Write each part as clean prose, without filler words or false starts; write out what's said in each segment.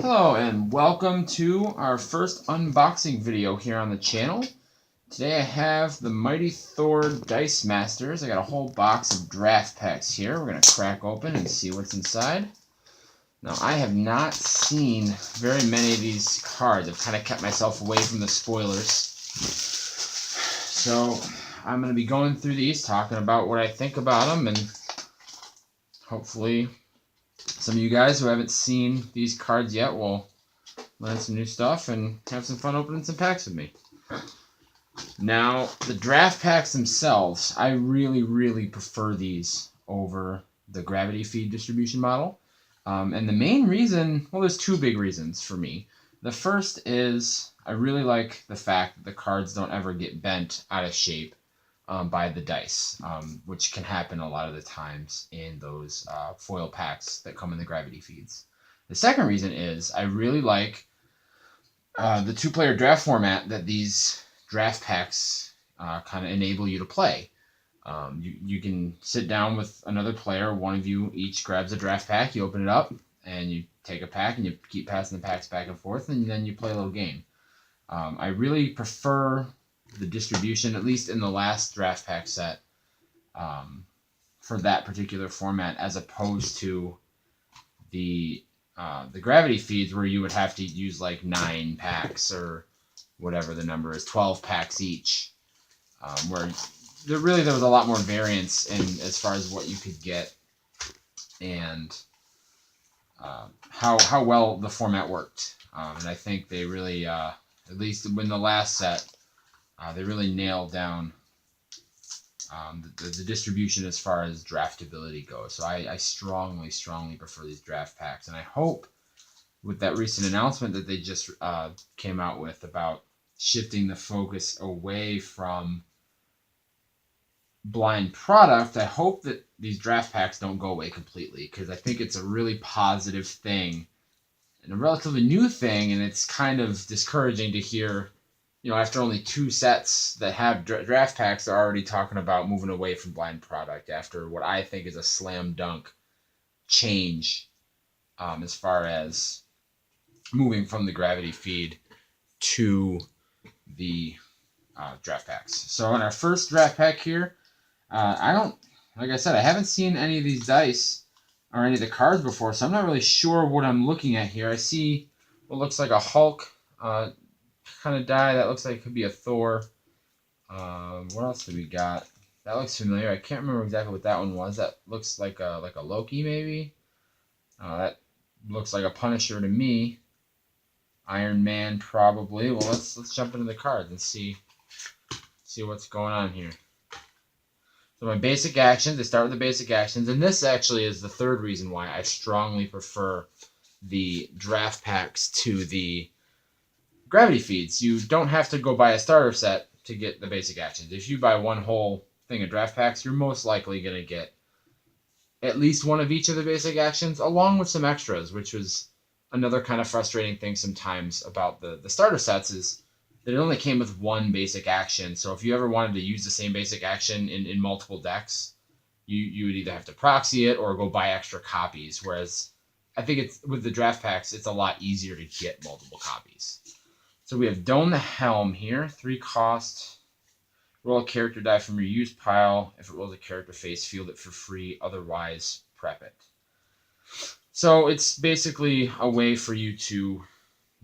Hello and welcome to our first unboxing video here on the channel. Today I have the Mighty Thor DiceMasters. I got a whole box of draft packs here. We're going to crack open and see what's inside. Now I have not seen very many of these cards. I've kind of kept myself away from the spoilers. So I'm going to be going through these, talking about what I think about them, and hopefully some of you guys who haven't seen these cards yet will learn some new stuff and have some fun opening some packs with me. Now, the draft packs themselves, I really prefer these over the gravity feed distribution model. And the main reason, well, there's two big reasons for me. The first is I really like the fact that the cards don't ever get bent out of shape by the dice, which can happen a lot of the times in those foil packs that come in the gravity feeds. The second reason is I really like the two-player draft format that these draft packs kind of enable you to play. You can sit down with another player, one of you each grabs a draft pack, you open it up, and you take a pack and you keep passing the packs back and forth, and then you play a little game. I really prefer the distribution, at least in the last draft pack set, for that particular format, as opposed to the gravity feeds where you would have to use like 9 packs or whatever the number is, 12 packs each, where there was a lot more variance in as far as what you could get and how well the format worked. And I think they really, at least in the last set, they really nailed down the distribution as far as draftability goes. So I strongly prefer these draft packs. And I hope with that recent announcement that they just came out with about shifting the focus away from blind product, I hope that these draft packs don't go away completely, because I think it's a really positive thing and a relatively new thing, and it's kind of discouraging to hear, after only 2 sets that have draft packs, they're already talking about moving away from blind product after what I think is a slam dunk change as far as moving from the gravity feed to the draft packs. So in our first draft pack here, like I said, I haven't seen any of these dice or any of the cards before, so I'm not really sure what I'm looking at here. I see what looks like a Hulk kind of die. That looks like it could be a Thor. What else do we got? That looks familiar. I can't remember exactly what that one was. That looks like a Loki, maybe. That looks like a Punisher to me. Iron Man, probably. Well, let's jump into the cards and see what's going on here. So my basic actions, I start with the basic actions, and this actually is the third reason why I strongly prefer the draft packs to the gravity feeds. You don't have to go buy a starter set to get the basic actions. If you buy one whole thing of draft packs, you're most likely going to get at least one of each of the basic actions, along with some extras, which was another kind of frustrating thing sometimes about the starter sets, is that it only came with one basic action. So if you ever wanted to use the same basic action in multiple decks, you would either have to proxy it or go buy extra copies. Whereas I think with the draft packs, it's a lot easier to get multiple copies. So we have Dome the Helm here, 3 cost. Roll a character die from your use pile. If it rolls a character face, field it for free. Otherwise, prep it. So it's basically a way for you to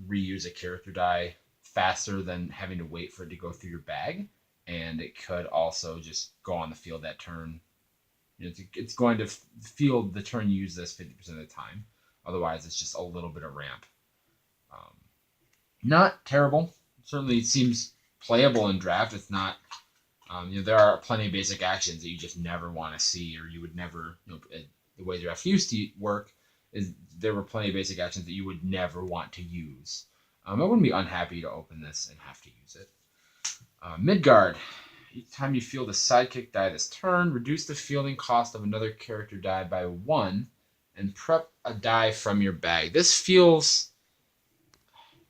reuse a character die faster than having to wait for it to go through your bag. And it could also just go on the field that turn. It's going to field the turn you use this 50% of the time. Otherwise, it's just a little bit of ramp. Not terrible. Certainly, it seems playable in draft. It's not. There are plenty of basic actions that you just never want to see, or you would never. The way draft used to work is there were plenty of basic actions that you would never want to use. I wouldn't be unhappy to open this and have to use it. Midgard. Each time you field a sidekick die this turn, reduce the fielding cost of another character die by 1, and prep a die from your bag. This feels.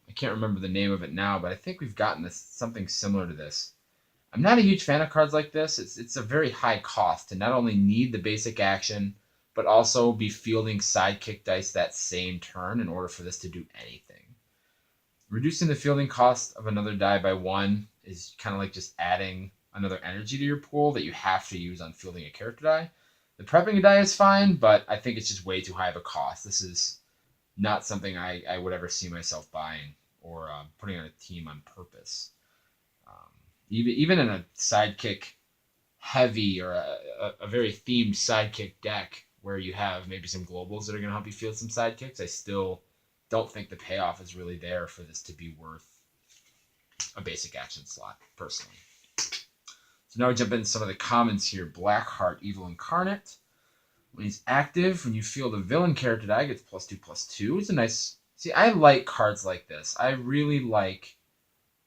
I can't remember the name of it now, but I think we've gotten something similar to this. I'm not a huge fan of cards like this. It's a very high cost to not only need the basic action, but also be fielding sidekick dice that same turn in order for this to do anything. Reducing the fielding cost of another die by 1 is kind of like just adding another energy to your pool that you have to use on fielding a character die. The prepping a die is fine, but I think it's just way too high of a cost. This is not something I would ever see myself buying or putting on a team on purpose. Even in a sidekick heavy or a very themed sidekick deck where you have maybe some globals that are going to help you field some sidekicks, I still don't think the payoff is really there for this to be worth a basic action slot, personally. So now we jump into some of the commons here. Blackheart, Evil Incarnate. When he's active, when you field a villain character die, gets +2/+2. It's a nice... See, I like cards like this. I really like...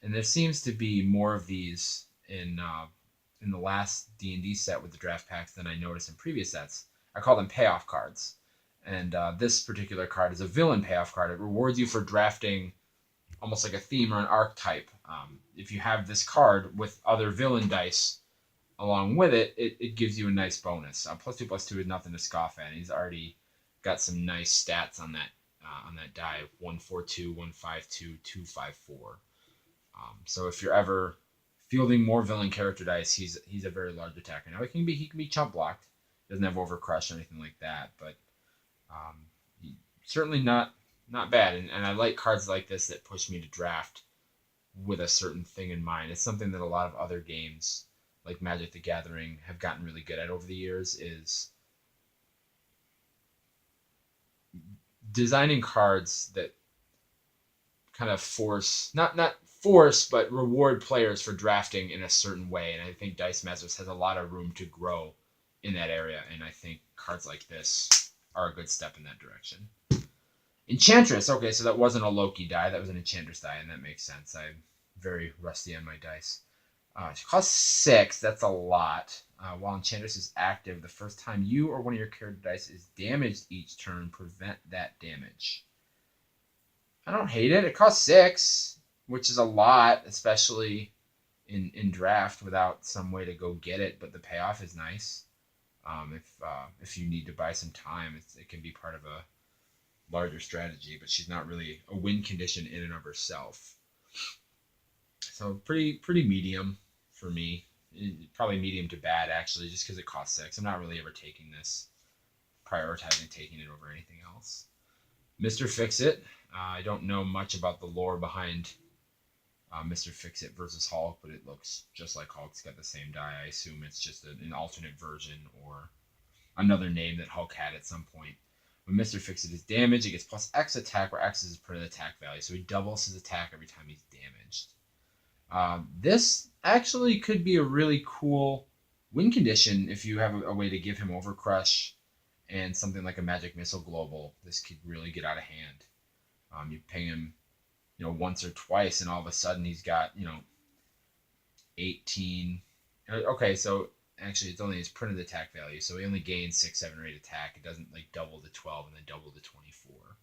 And there seems to be more of these in the last D&D set with the draft packs than I noticed in previous sets. I call them payoff cards. And this particular card is a villain payoff card. It rewards you for drafting almost like a theme or an archetype. If you have this card with other villain dice along with it, it gives you a nice bonus. +2/+2 is nothing to scoff at. He's already got some nice stats on that die: 1/4/2, 1/5/2, 2/5/4. So if you're ever fielding more villain character dice, he's a very large attacker. Now he can be chump blocked. He doesn't have overcrush or anything like that, but certainly not bad. And I like cards like this that push me to draft with a certain thing in mind. It's something that a lot of other games like Magic the Gathering have gotten really good at over the years, is designing cards that kind of not force, but reward players for drafting in a certain way. And I think DiceMasters has a lot of room to grow in that area. And I think cards like this are a good step in that direction. Enchantress. Okay, so that wasn't a Loki die. That was an Enchantress die, and that makes sense. I'm very rusty on my dice. She costs 6. That's a lot. While Enchantress is active, the first time you or one of your character dice is damaged each turn, prevent that damage. I don't hate it. It costs 6, which is a lot, especially in draft without some way to go get it. But the payoff is nice. If you need to buy some time, it can be part of a larger strategy. But she's not really a win condition in and of herself. So pretty medium for me. Probably medium to bad, actually, just because it costs 6. I'm not really ever taking this, prioritizing taking it over anything else. Mr. Fix-It. I don't know much about the lore behind Mr. Fix-It versus Hulk, but it looks just like Hulk. It's got the same die. I assume it's just an alternate version or another name that Hulk had at some point. When Mr. Fix-It is damaged, it gets +X attack, where X is per the attack value. So he doubles his attack every time he's damaged. This actually could be a really cool win condition if you have a way to give him Overcrush and something like a Magic Missile Global. This could really get out of hand. You ping him, once or twice, and all of a sudden he's got, 18. Okay, so actually it's only his printed attack value, so he only gains 6, 7, or 8 attack. It doesn't double to 12 and then double to 24,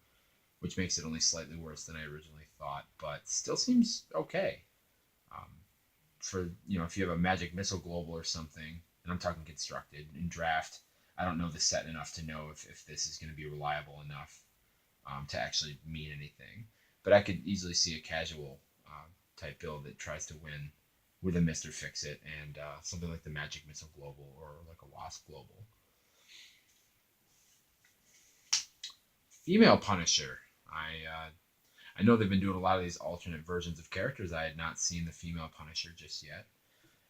which makes it only slightly worse than I originally thought, but still seems okay. For if you have a Magic Missile Global or something, and I'm talking constructed in draft, I don't know the set enough to know if this is going to be reliable enough to actually mean anything. But I could easily see a casual type build that tries to win with a Mr. Fix-It and something like the Magic Missile Global or like a Wasp Global. Female Punisher. I know they've been doing a lot of these alternate versions of characters. I had not seen the Female Punisher just yet.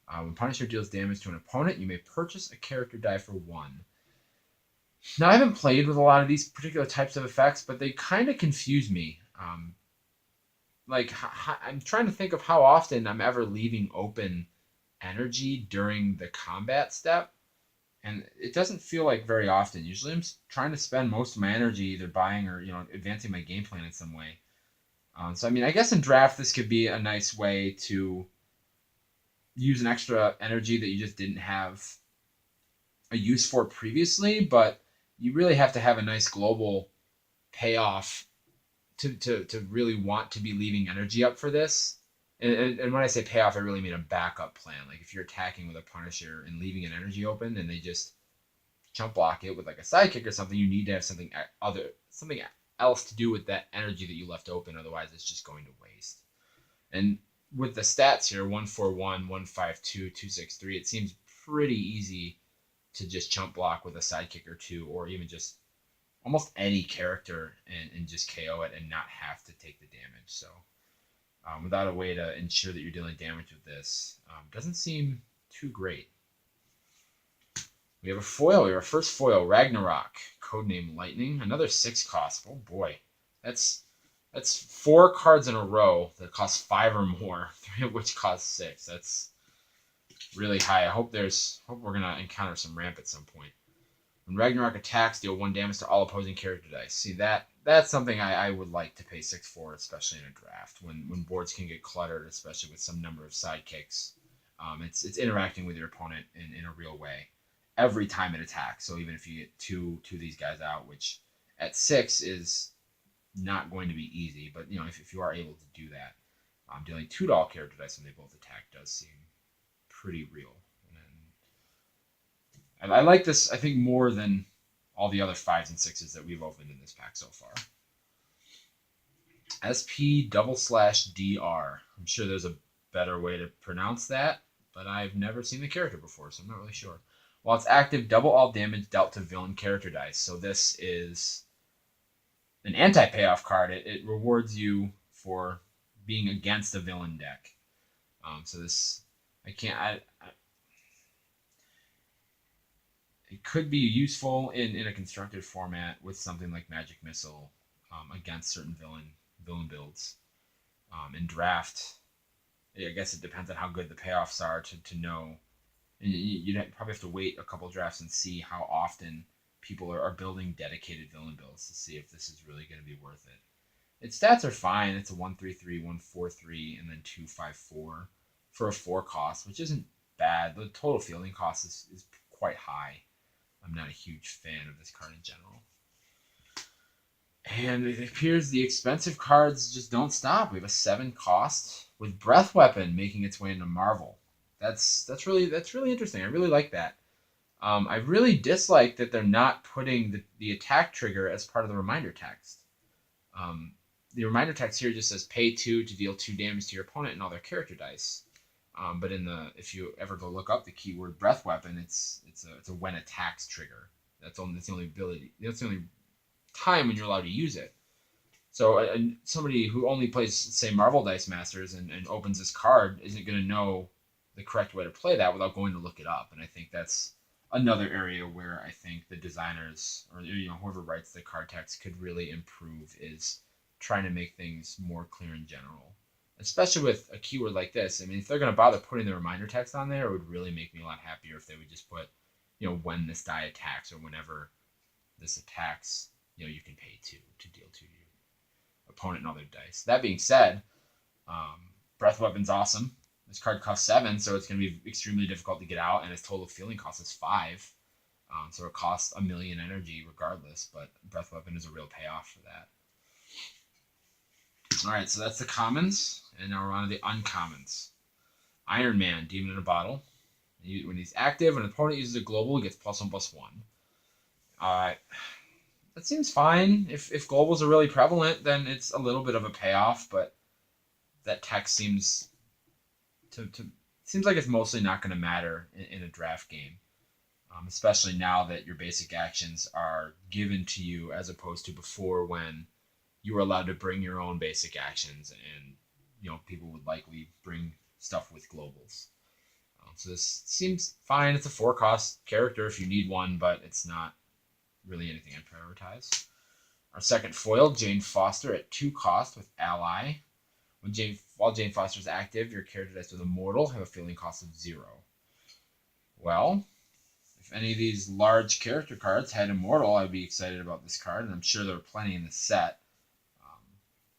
When Punisher deals damage to an opponent, you may purchase a character die for 1. Now, I haven't played with a lot of these particular types of effects, but they kind of confuse me. I'm trying to think of how often I'm ever leaving open energy during the combat step, and it doesn't feel like very often. Usually I'm trying to spend most of my energy either buying or advancing my game plan in some way. So I guess in draft this could be a nice way to use an extra energy that you just didn't have a use for previously, but you really have to have a nice global payoff to really want to be leaving energy up for this. And when I say payoff, I really mean a backup plan. Like if you're attacking with a Punisher and leaving an energy open and they just chump block it with like a sidekick or something, you need to have something else to do with that energy that you left open. Otherwise, it's just going to waste. And with the stats here, 141, 152, 263, it seems pretty easy to just chump block with a sidekick or two, or even just almost any character and just KO it and not have to take the damage. So without a way to ensure that you're dealing damage with this, doesn't seem too great. We have a foil. We have our first foil, Ragnarok, codename Lightning. Another 6 cost. Oh boy, that's 4 cards in a row that cost 5 or more. 3 of which cost 6. That's really high. I hope we're gonna encounter some ramp at some point. When Ragnarok attacks, deal 1 damage to all opposing character dice. See, that's something I would like to pay 6 for, especially in a draft when boards can get cluttered, especially with some number of sidekicks. It's interacting with your opponent in a real way every time it attacks. So even if you get two of these guys out, which at 6 is not going to be easy, but if you are able to do that, dealing 2 to all character dice when they both attack does seem pretty real. And I like this, I think, more than all the other 5s and 6s that we've opened in this pack so far. SP/DR. I'm sure there's a better way to pronounce that, but I've never seen the character before, so I'm not really sure. While it's active, double all damage dealt to villain character dice. So this is an anti-payoff card. It rewards you for being against a villain deck. So this, it could be useful in a constructed format with something like Magic Missile against certain villain builds. In draft, I guess it depends on how good the payoffs are to know. You'd probably have to wait a couple drafts and see how often people are building dedicated villain builds to see if this is really going to be worth it. Its stats are fine. It's a 133, 143, and then 254 for a 4 cost, which isn't bad. The total fielding cost is quite high. I'm not a huge fan of this card in general. And it appears the expensive cards just don't stop. We have a 7 cost with Breath Weapon making its way into Marvel. That's really interesting. I really like that. I really dislike that they're not putting the attack trigger as part of the reminder text. The reminder text here just says pay 2 to deal 2 damage to your opponent and all their character dice. But if you ever go look up the keyword Breath Weapon, it's a when attacks trigger. That's the only ability. That's the only time when you're allowed to use it. So somebody who only plays, say, Marvel DiceMasters and opens this card isn't going to know the correct way to play that without going to look it up. And I think that's another area where I think the designers or whoever writes the card text could really improve, is trying to make things more clear in general. Especially with a keyword like this. I mean, if they're going to bother putting the reminder text on there, it would really make me a lot happier if they would just put, when this die attacks or whenever this attacks, you can pay 2 to deal 2 to your opponent and all their dice. That being said, Breath Weapon's awesome. This card costs 7, so it's going to be extremely difficult to get out, and its total fielding cost is 5. So it costs 1 million energy regardless, but Breath Weapon is a real payoff for that. Alright, so that's the commons, and now we're on to the uncommons. Iron Man, Demon in a Bottle. When he's active, when an opponent uses a global, he gets +1/+1. That seems fine. If globals are really prevalent, then it's a little bit of a payoff, but that text seems like it's mostly not going to matter in a draft game, especially now that your basic actions are given to you as opposed to before, when you were allowed to bring your own basic actions, and people would likely bring stuff with globals. So this seems fine. It's a 4 cost character if you need one, but it's not really anything I'd prioritize. Our second foil, Jane Foster at 2 cost with Ally. While Jane Foster is active, your character dice with Immortal have a fielding cost of 0. Well, if any of these large character cards had Immortal, I'd be excited about this card, and I'm sure there are plenty in the set.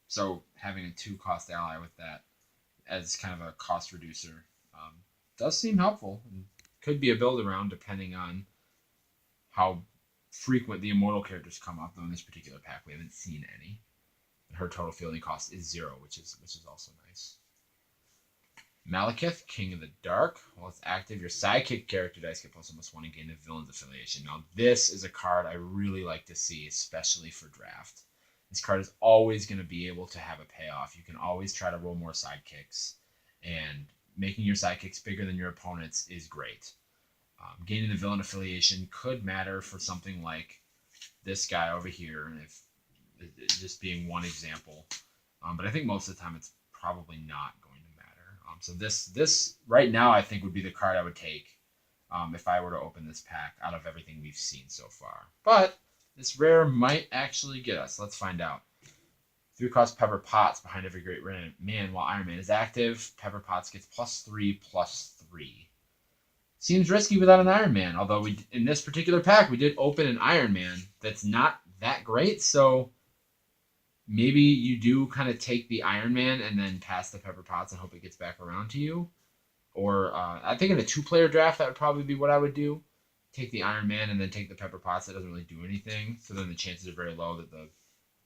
So having a 2 cost ally with that as kind of a cost reducer does seem helpful, and could be a build around depending on how frequent the Immortal characters come up. Though in this particular pack we haven't seen any. And her total fielding cost is 0, which is also nice. Malekith, King of the Dark. While it's active, your sidekick character dice get +1/+1 and gain the villain's affiliation. Now, this is a card I really like to see, especially for draft. This card is always going to be able to have a payoff. You can always try to roll more sidekicks, and making your sidekicks bigger than your opponent's is great. Gaining the villain affiliation could matter for something like this guy over here, if just being one example. But I think most of the time it's probably not going to matter. So this right now I think would be the card I would take if I were to open this pack out of everything we've seen so far. But this rare might actually get us. Let's find out. 3-cost Pepper Potts behind every great man while Iron Man is active. Pepper Potts gets +3/+3. Seems risky without an Iron Man, although in this particular pack we did open an Iron Man that's not that great, so maybe you do kind of take the Iron Man and then pass the Pepper Potts and hope it gets back around to you. Or I think in a 2-player draft that would probably be what I would do. Take the Iron Man and then take the Pepper Potts. That doesn't really do anything, so then the chances are very low that the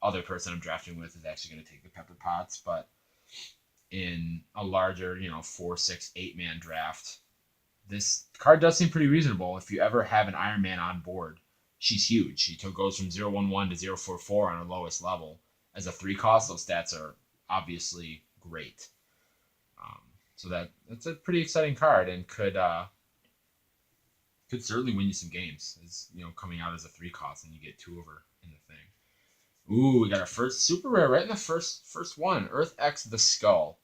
other person I'm drafting with is actually going to take the Pepper Potts. But in a larger, 4, 6, 8-man draft, this card does seem pretty reasonable. If you ever have an Iron Man on board, she's huge. She goes from 0/11 to 0/44 on her lowest level. As a 3-cost, those stats are obviously great. So that's a pretty exciting card and could certainly win you some games. As coming out as a 3-cost and you get 2 of her in the thing. Ooh, we got our first super rare right in the first one. Earth X the Skull.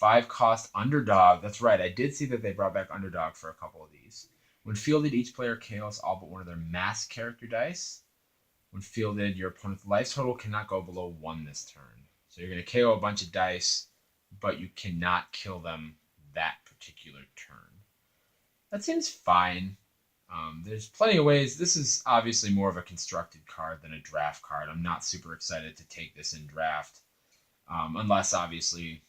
5-cost Underdog. That's right. I did see that they brought back Underdog for a couple of these. When fielded, each player KOs all but one of their mask character dice. When fielded, your opponent's life total cannot go below 1 this turn. So you're going to KO a bunch of dice, but you cannot kill them that particular turn. That seems fine. There's plenty of ways. This is obviously more of a constructed card than a draft card. I'm not super excited to take this in draft. Unless, obviously,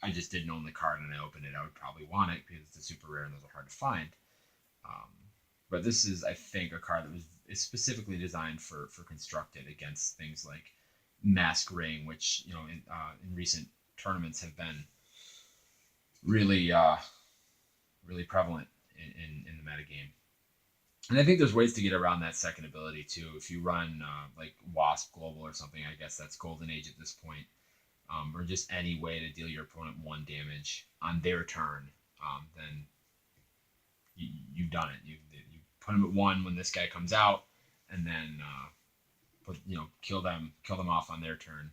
I just didn't own the card and I opened it. I would probably want it because it's a super rare and those are hard to find. But this is, I think, a card that is specifically designed for constructed against things like Mask Ring, which in recent tournaments have been really really prevalent in the metagame. And I think there's ways to get around that second ability too. If you run like Wasp Global or something, I guess that's Golden Age at this point, or just any way to deal your opponent 1 damage on their turn, then you've done it. You put them at 1 when this guy comes out, and then kill them off on their turn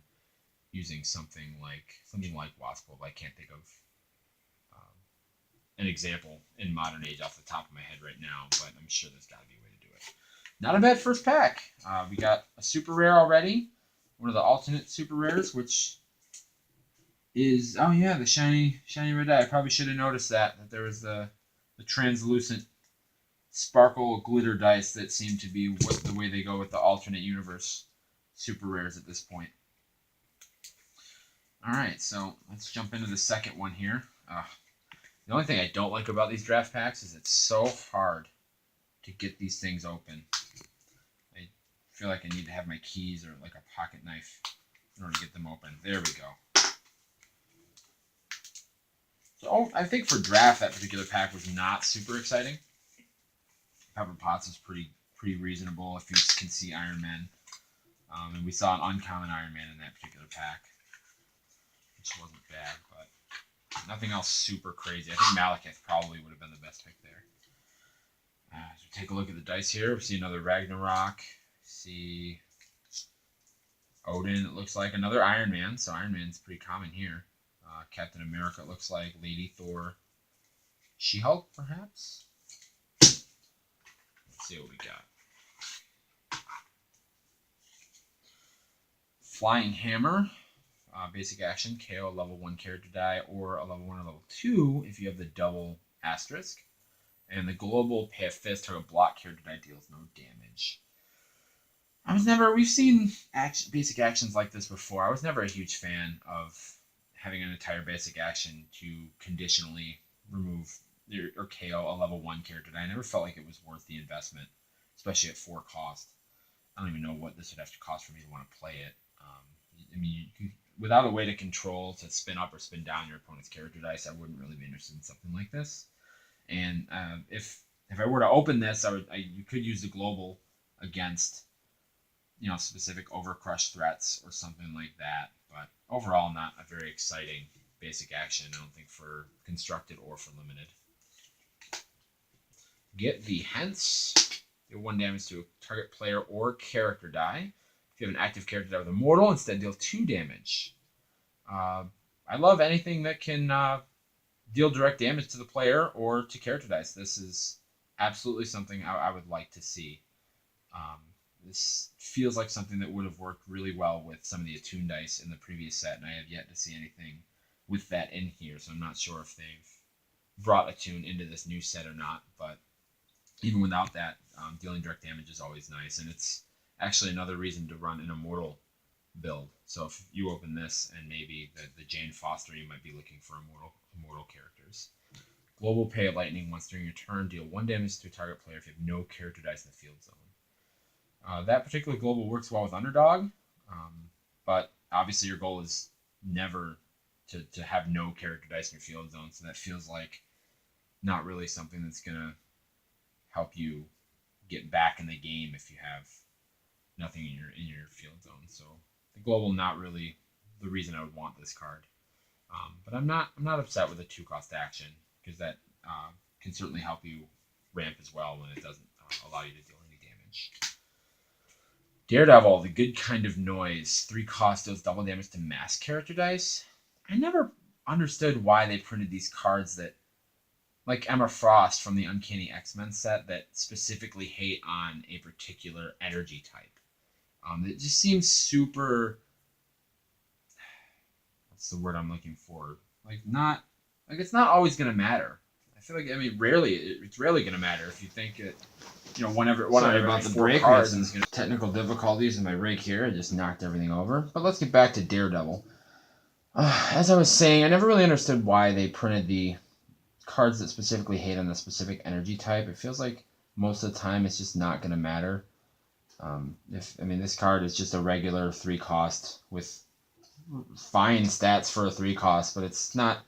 using something like Wasp Global. I can't think of an example in modern age off the top of my head right now, but I'm sure there's got to be a way to do it. Not a bad first pack. We got a super rare already, one of the alternate super rares, which is the shiny red die. I probably should have noticed that there was the translucent sparkle glitter dice that seem to be the way they go with the alternate universe super rares at this point. All right, so let's jump into the second one here. The only thing I don't like about these draft packs is it's so hard to get these things open. I feel like I need to have my keys or like a pocket knife in order to get them open. There we go. So I think for draft, that particular pack was not super exciting. Pepper Potts was pretty reasonable if you can see Iron Man. And we saw an uncommon Iron Man in that particular pack, which wasn't bad, but nothing else super crazy. I think Malekith probably would have been the best pick there. So take a look at the dice here. We see another Ragnarok. See Odin, it looks like. Another Iron Man. So Iron Man's pretty common here. Captain America, it looks like. Lady Thor. She-Hulk, perhaps? Let's see what we got. Flying Hammer. Basic action, KO a level 1 character die or a level 1 or level 2 if you have the double asterisk. And the global pay a fist or a block character die deals no damage. We've seen basic actions like this before. I was never a huge fan of having an entire basic action to conditionally remove or KO a level 1 character die. I never felt like it was worth the investment, especially at 4 cost. I don't even know what this would have to cost for me to want to play it. without a way to control to spin up or spin down your opponent's character dice, I wouldn't really be interested in something like this. And if I were to open this, you could use the global against specific overcrush threats or something like that. But overall, not a very exciting basic action, I don't think, for constructed or for limited. Get the Hence. Deal 1 damage to a target player or character die. If you have an active character die with Immortal, instead deal 2 damage. I love anything that can deal direct damage to the player or to character dice. This is absolutely something I would like to see. This feels like something that would have worked really well with some of the attuned dice in the previous set, and I have yet to see anything with that in here, so I'm not sure if they've brought attune into this new set or not, but even without that, dealing direct damage is always nice, and it's actually another reason to run an Immortal build. So if you open this and maybe the Jane Foster, you might be looking for immortal characters. Global Pay Lightning. Once during your turn, deal 1 damage to a target player if you have no character dice in the field zone. That particular global works well with Underdog, but obviously your goal is never to have no character dice in your field zone, so that feels like not really something that's going to help you get back in the game if you have nothing in your field zone. So the global, not really the reason I would want this card. But I'm not upset with a 2-cost action, because that can certainly help you ramp as well when it doesn't allow you to deal any damage. Daredevil, the good kind of noise. 3 cost deals double damage to mass character dice. I never understood why they printed these cards that, like Emma Frost from the Uncanny X-Men set, that specifically hate on a particular energy type. It just seems super... What's the word I'm looking for? It's not always going to matter. I feel like, it's rarely going to matter if you think it... Sorry about the break. Technical difficulties in my rig here. I just knocked everything over. But let's get back to Daredevil. As I was saying, I never really understood why they printed the cards that specifically hate on the specific energy type. It feels like most of the time it's just not going to matter. This card is just a regular 3-cost with fine stats for a 3-cost, but it's not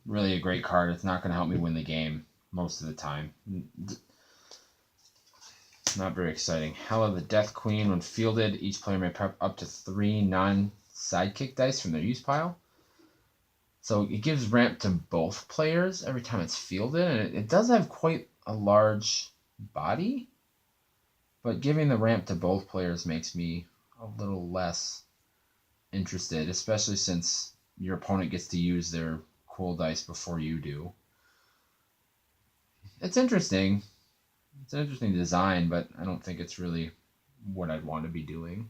really a great card. It's not going to help me win the game most of the time. Not very exciting. Hela the Death Queen. When fielded, each player may prep up to 3 non-sidekick dice from their use pile. So it gives ramp to both players every time it's fielded, and it does have quite a large body, but giving the ramp to both players makes me a little less interested, especially since your opponent gets to use their cool dice before you do. It's interesting. It's an interesting design, but I don't think it's really what I'd want to be doing.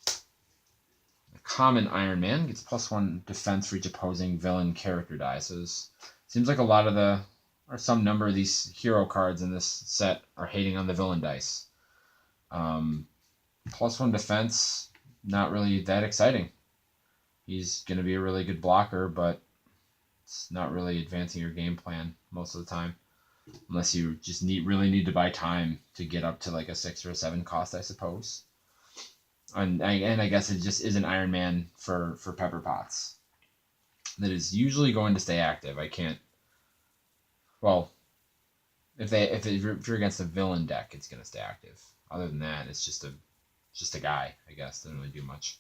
A common Iron Man gets +1 defense for each opposing villain character die. So it seems like some number of these hero cards in this set are hating on the villain dice. +1 defense, not really that exciting. He's going to be a really good blocker, but it's not really advancing your game plan most of the time. Unless you just really need to buy time to get up to like a 6 or a 7 cost, I suppose. And I guess it just is an Iron Man for Pepper Potts that is usually going to stay active. I can't. Well, if you're against a villain deck, it's going to stay active. Other than that, it's just a guy, I guess. Doesn't really do much.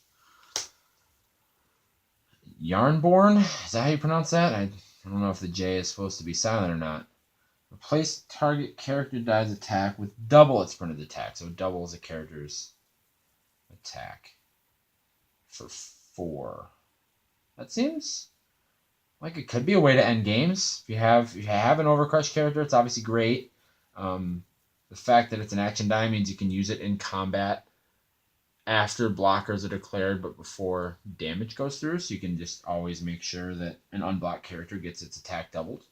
Yarnborn, is that how you pronounce that? I don't know if the J is supposed to be silent or not. Replace target character die's attack with double its printed attack. So it doubles a character's attack for 4. That seems like it could be a way to end games. If you have an Overcrush character, it's obviously great. The fact that it's an action die means you can use it in combat after blockers are declared, but before damage goes through. So you can just always make sure that an unblocked character gets its attack doubled.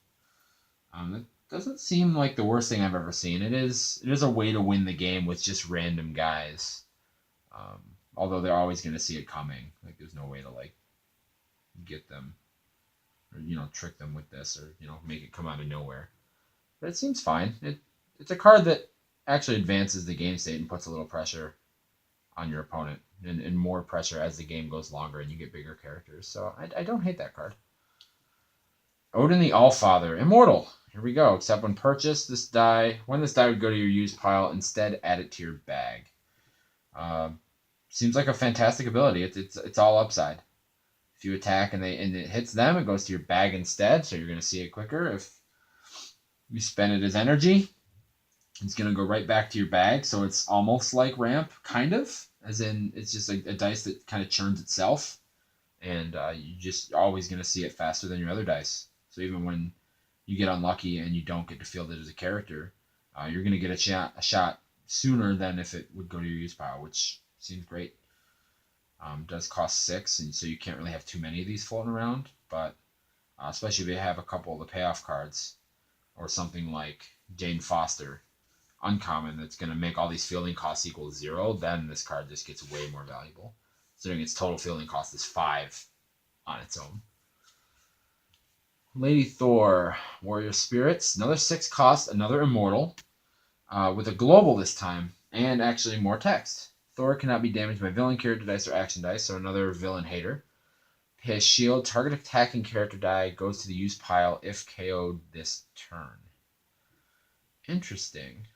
That doesn't seem like the worst thing I've ever seen. It is a way to win the game with just random guys. Although they're always going to see it coming. Like, there's no way to get them or trick them with this, or make it come out of nowhere. But it seems fine. It's a card that actually advances the game state and puts a little pressure on your opponent. and more pressure as the game goes longer and you get bigger characters. So I don't hate that card. Odin the Allfather, Immortal. Here we go. Except when purchased, this die would go to your use pile, instead add it to your bag. Seems like a fantastic ability. It's all upside. If you attack and it hits them, it goes to your bag instead, so you're going to see it quicker. If you spend it as energy, it's going to go right back to your bag, so it's almost like ramp, kind of, as in it's just a dice that kind of churns itself, and you're just always going to see it faster than your other dice. So even when you get unlucky and you don't get to field it as a character, you're going to get a shot sooner than if it would go to your use pile, which seems great. Does cost 6, and so you can't really have too many of these floating around, but especially if you have a couple of the payoff cards, or something like Jane Foster, uncommon, that's going to make all these fielding costs equal 0, then this card just gets way more valuable, considering its total fielding cost is 5 on its own. Lady Thor, Warrior Spirits, another 6 cost, another Immortal, with a global this time, and actually more text. Thor cannot be damaged by villain character dice or action dice, so another villain hater. His shield, target attacking character die goes to the use pile if KO'd this turn. Interesting.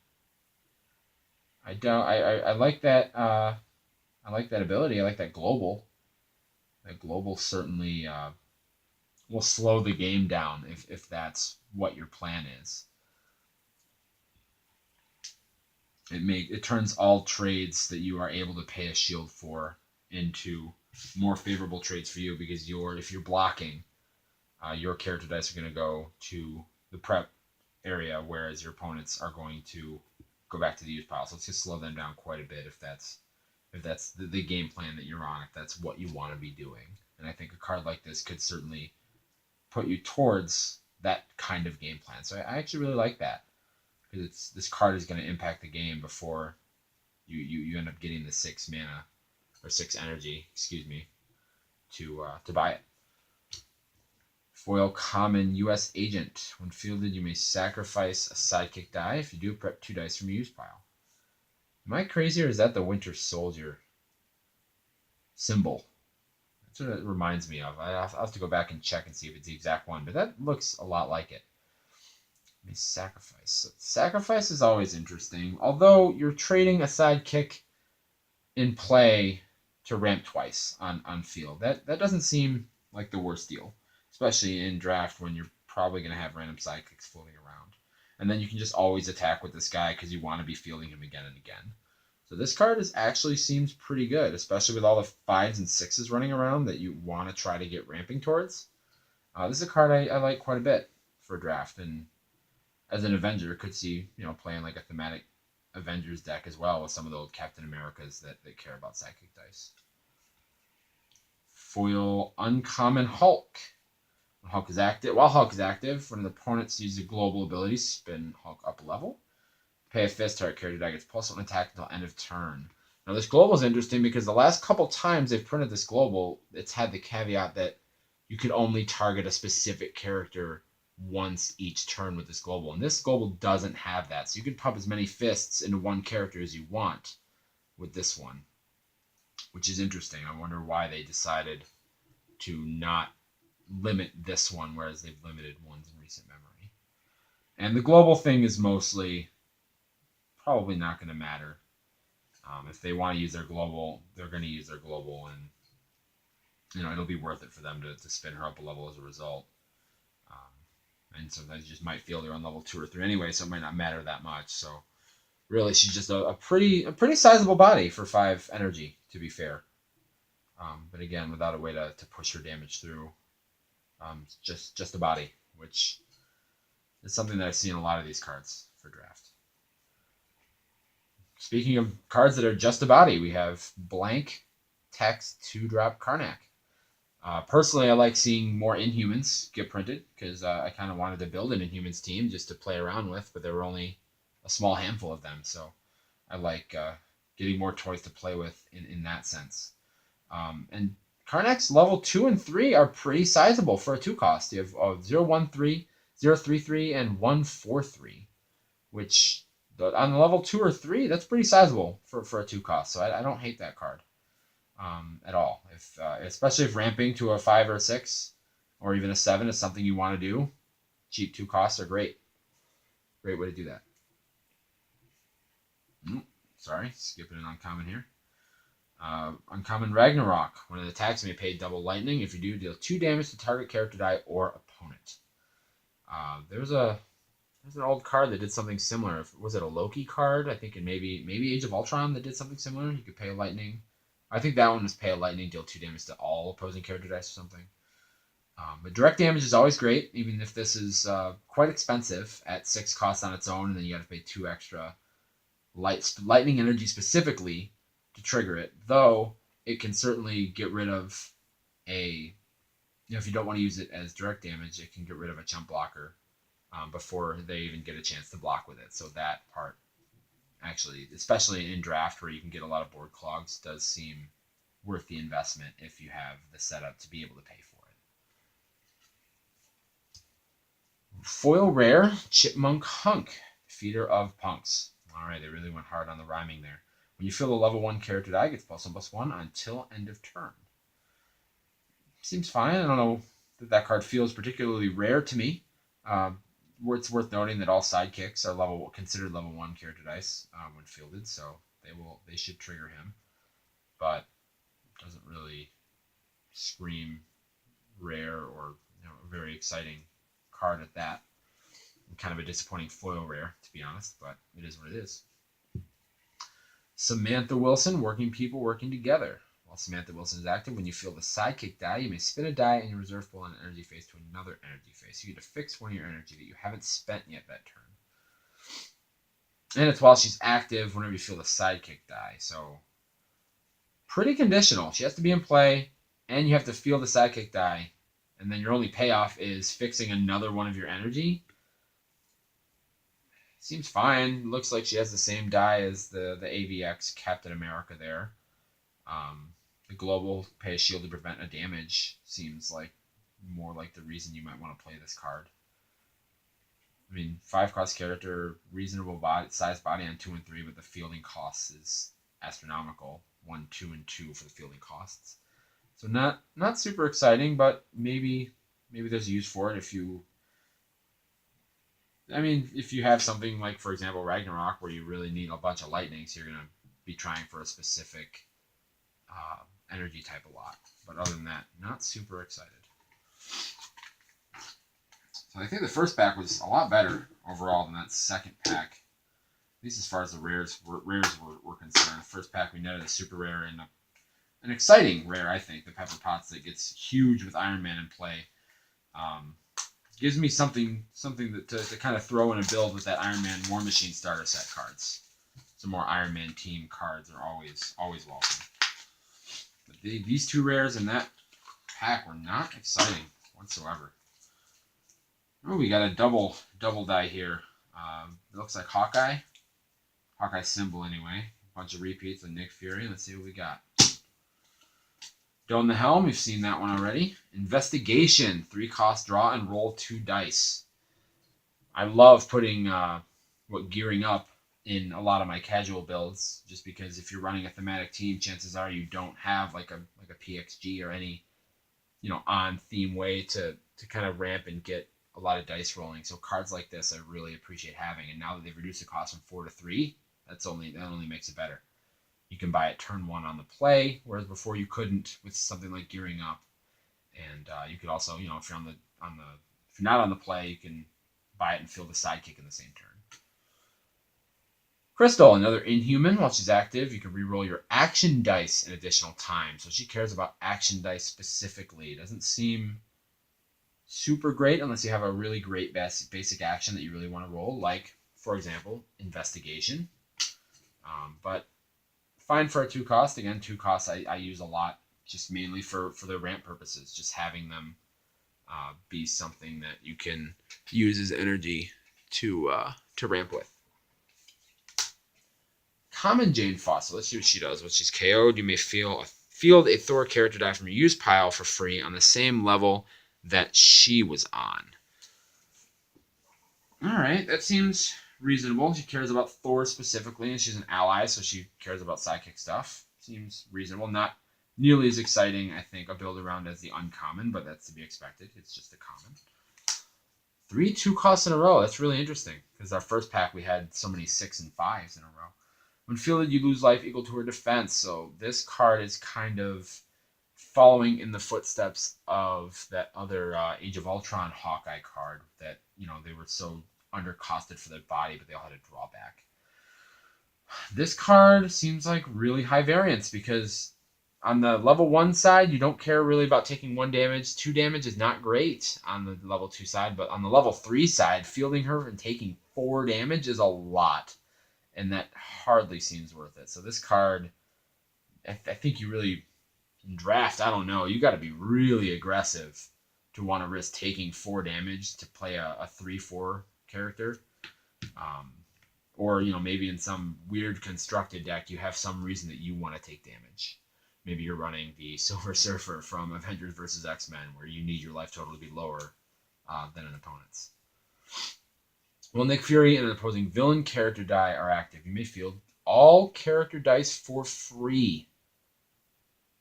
I like that. I like that ability. I like that global. That global certainly will slow the game down if that's what your plan is. It turns all trades that you are able to pay a shield for into more favorable trades for you, because if you're blocking, your character dice are going to go to the prep area, whereas your opponents are going to go back to the use pile. So it's going to slow them down quite a bit if that's the game plan that you're on, if that's what you want to be doing. And I think a card like this could certainly put you towards that kind of game plan. So I actually really like that, because this card is going to impact the game before you end up getting the 6 mana or 6 energy, to buy it. Foil Common U.S. Agent. When fielded, you may sacrifice a sidekick die. If you do, prep 2 dice from your use pile. Am I crazy, or is that the Winter Soldier symbol? That's what it reminds me of. I'll have to go back and check and see if it's the exact one, but that looks a lot like it. May sacrifice. Sacrifice is always interesting, although you're trading a sidekick in play to ramp twice on field. That doesn't seem like the worst deal, especially in draft when you're probably going to have random sidekicks floating around. And then you can just always attack with this guy because you want to be fielding him again and again. So this card actually seems pretty good, especially with all the 5s and 6s running around that you want to try to get ramping towards. This is a card I like quite a bit for draft, and as an Avenger, could see playing like a thematic Avengers deck as well with some of the old Captain Americas that care about sidekick dice. Foil Uncommon Hulk. While Hulk is active, when an opponent uses a global ability, spin Hulk up a level. Pay a fist, target character die gets +1 attack until end of turn. Now this global is interesting because the last couple times they've printed this global, it's had the caveat that you could only target a specific character once each turn with this global. And this global doesn't have that. So you can pump as many fists into one character as you want with this one, which is interesting. I wonder why they decided to not limit this one, whereas they've limited ones in recent memory. And the global thing is mostly probably not going to matter. If they want to use their global, they're going to use their global, and it'll be worth it for them to spin her up a level as a result. And sometimes you just might feel they're on level 2 or 3 anyway, so it might not matter that much. So really, she's just a pretty sizable body for 5 energy, to be fair. But again, without a way to push her damage through. Just a body, which is something that I see in a lot of these cards for draft. Speaking of cards that are just a body, we have blank text 2-drop Karnak. Personally, I like seeing more Inhumans get printed because I kind of wanted to build an Inhumans team just to play around with, but there were only a small handful of them, so I like getting more toys to play with in that sense. And Karnak's level 2 and 3 are pretty sizable for a 2 cost. You have 013, 033, and 143, which on the level 2 or 3, that's pretty sizable for a 2 cost, so I don't hate that card. at all. Especially if ramping to a 5 or a 6 or even a 7 is something you want to do, cheap 2 costs are great. Great way to do that. Sorry, skipping an uncommon here. Uncommon Ragnarok. When it attacks, may pay double lightning. If you do, deal 2 damage to target character die or opponent. There's an old card that did something similar. Was it a Loki card? I think in maybe Age of Ultron that did something similar. You could pay a lightning. I think that one was pay a lightning, deal 2 damage to all opposing character dice or something. But direct damage is always great, even if this is quite expensive at 6 costs on its own, and then you got to pay 2 extra lightning energy specifically to trigger it. Though it can certainly get rid of if you don't want to use it as direct damage, it can get rid of a chump blocker before they even get a chance to block with it. So that part, actually, especially in draft where you can get a lot of board clogs, does seem worth the investment if you have the setup to be able to pay for it. Foil rare, Chipmunk Hunk, Feeder of Punks. All right, they really went hard on the rhyming there. When you fill a level 1 character die, it gets +1/+1 until end of turn. Seems fine. I don't know that card feels particularly rare to me. It's worth noting that all sidekicks are considered level 1 character dice when fielded, so they should trigger him. But it doesn't really scream rare or a very exciting card at that. Kind of a disappointing foil rare, to be honest, but it is what it is. Samantha Wilson, Working People Working Together. While Samantha Wilson is active, when you fill the sidekick die, you may spin a die in your reserve pool on an energy phase to another energy phase. You get to fix one of your energy that you haven't spent yet that turn. And it's while she's active whenever you fill the sidekick die. So pretty conditional. She has to be in play, and you have to fill the sidekick die, and then your only payoff is fixing another one of your energy. Seems fine. Looks like she has the same die as the AVX Captain America there. The global pay a shield to prevent a damage seems like more like the reason you might want to play this card. I mean, 5 cost character, reasonable size body on 2 and 3, but the fielding cost is astronomical. 1, 2, and 2 for the fielding costs. So not super exciting, but maybe there's a use for it if you have something like, for example, Ragnarok, where you really need a bunch of lightning, so you're going to be trying for a specific energy type a lot. But other than that, not super excited. So I think the first pack was a lot better overall than that second pack, at least as far as the rares were concerned. The first pack we netted a super rare and an exciting rare, I think, the Pepper Potts that gets huge with Iron Man in play. Gives me something to kind of throw in a build with that Iron Man War Machine starter set cards. Some more Iron Man team cards are always welcome. But these 2 rares in that pack were not exciting whatsoever. Oh, we got a double die here. It looks like Hawkeye symbol anyway. A bunch of repeats of Nick Fury. Let's see what we got. Doe in the Helm, we've seen that one already. Investigation, 3 cost, draw and roll 2 dice. I love putting gearing up in a lot of my casual builds, just because if you're running a thematic team, chances are you don't have like a PXG or any on theme way to kind of ramp and get a lot of dice rolling. So cards like this I really appreciate having, and now that they've reduced the cost from 4 to 3, that only makes it better. You can buy it turn 1 on the play, whereas before you couldn't with something like gearing up. And you could also, if you're if you're not on the play, you can buy it and fill the sidekick in the same turn. Crystal, another Inhuman. While she's active, you can reroll your action dice an additional time. So she cares about action dice specifically. It doesn't seem super great unless you have a really great basic action that you really want to roll, like, for example, Investigation. But fine for a 2 cost. Again, 2 costs I use a lot, just mainly for the ramp purposes. Just having them be something that you can use as energy to ramp with. Common Jane Fossil. Let's see what she does. When she's KO'd, you may field a Thor character die from your use pile for free on the same level that she was on. All right, that seems reasonable. She cares about Thor specifically, and she's an ally, so she cares about sidekick stuff. Seems reasonable. Not nearly as exciting, I think, a build around as the uncommon, but that's to be expected. It's just a common. 3 2 costs in a row. That's really interesting because our first pack we had so many 6 and 5s in a row. When fielded, you lose life equal to her defense. So this card is kind of following in the footsteps of that other Age of Ultron Hawkeye card that, they were so undercosted for their body, but they all had a drawback. This card seems like really high variance because on the level 1 side, you don't care really about taking 1 damage. 2 damage is not great on the level 2 side, but on the level 3 side, fielding her and taking 4 damage is a lot, and that hardly seems worth it. So this card, I think you really, in draft, I don't know, you got to be really aggressive to want to risk taking 4 damage to play a 3/4 character. Or, maybe in some weird constructed deck, you have some reason that you want to take damage. Maybe you're running the Silver Surfer from Avengers vs. X-Men, where you need your life total to be lower than an opponent's. While Nick Fury and an opposing villain character die are active, you may field all character dice for free.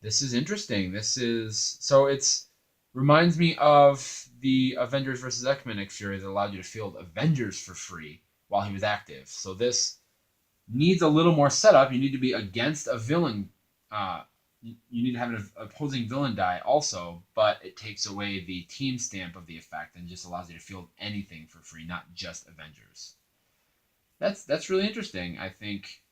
This is interesting. It's reminds me of the Avengers vs. X-Men Nick Fury that allowed you to field Avengers for free while he was active. So this needs a little more setup. You need to be against a villain. You need to have an opposing villain die also, but it takes away the team stamp of the effect and just allows you to field anything for free, not just Avengers. That's really interesting. I think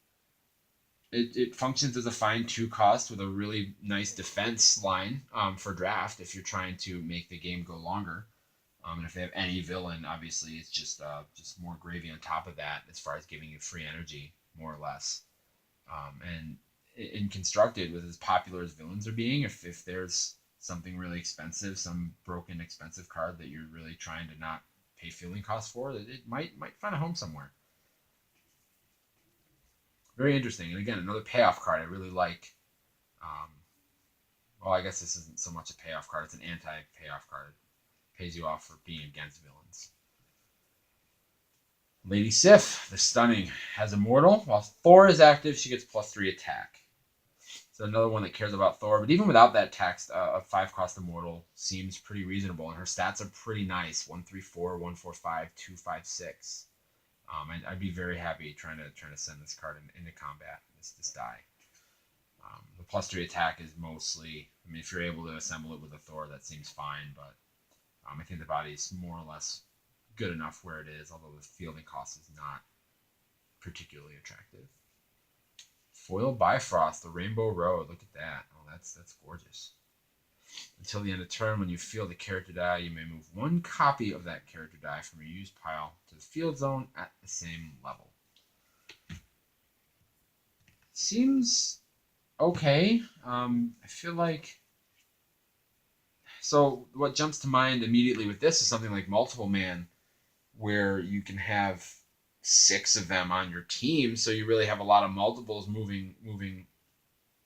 it functions as a fine 2 cost with a really nice defense line for draft if you're trying to make the game go longer. And if they have any villain, obviously it's just more gravy on top of that as far as giving you free energy, more or less. And in constructed, with as popular as villains are being, if there's something really expensive, some broken expensive card that you're really trying to not pay fielding costs for, it might find a home somewhere. Very interesting. And again, another payoff card I really like. Well, I guess this isn't so much a payoff card, it's an anti-payoff card. Pays you off for being against villains. Lady Sif, the Stunning, has Immortal. While Thor is active, she gets +3 attack. So another one that cares about Thor. But even without that tax, a 5-cost Immortal seems pretty reasonable. And her stats are pretty nice. 134, 145, 256. I'd be very happy trying to send this card into combat, this die. The +3 attack is mostly, if you're able to assemble it with a Thor, that seems fine. But I think the body's more or less good enough where it is, although the fielding cost is not particularly attractive. Foil Bifrost, the Rainbow Road. Look at that. Oh, that's gorgeous. Until the end of turn, when you field a character die, you may move 1 copy of that character die from your used pile to the field zone at the same level. Seems okay. I feel like... So what jumps to mind immediately with this is something like Multiple Man, where you can have 6 of them on your team, so you really have a lot of multiples moving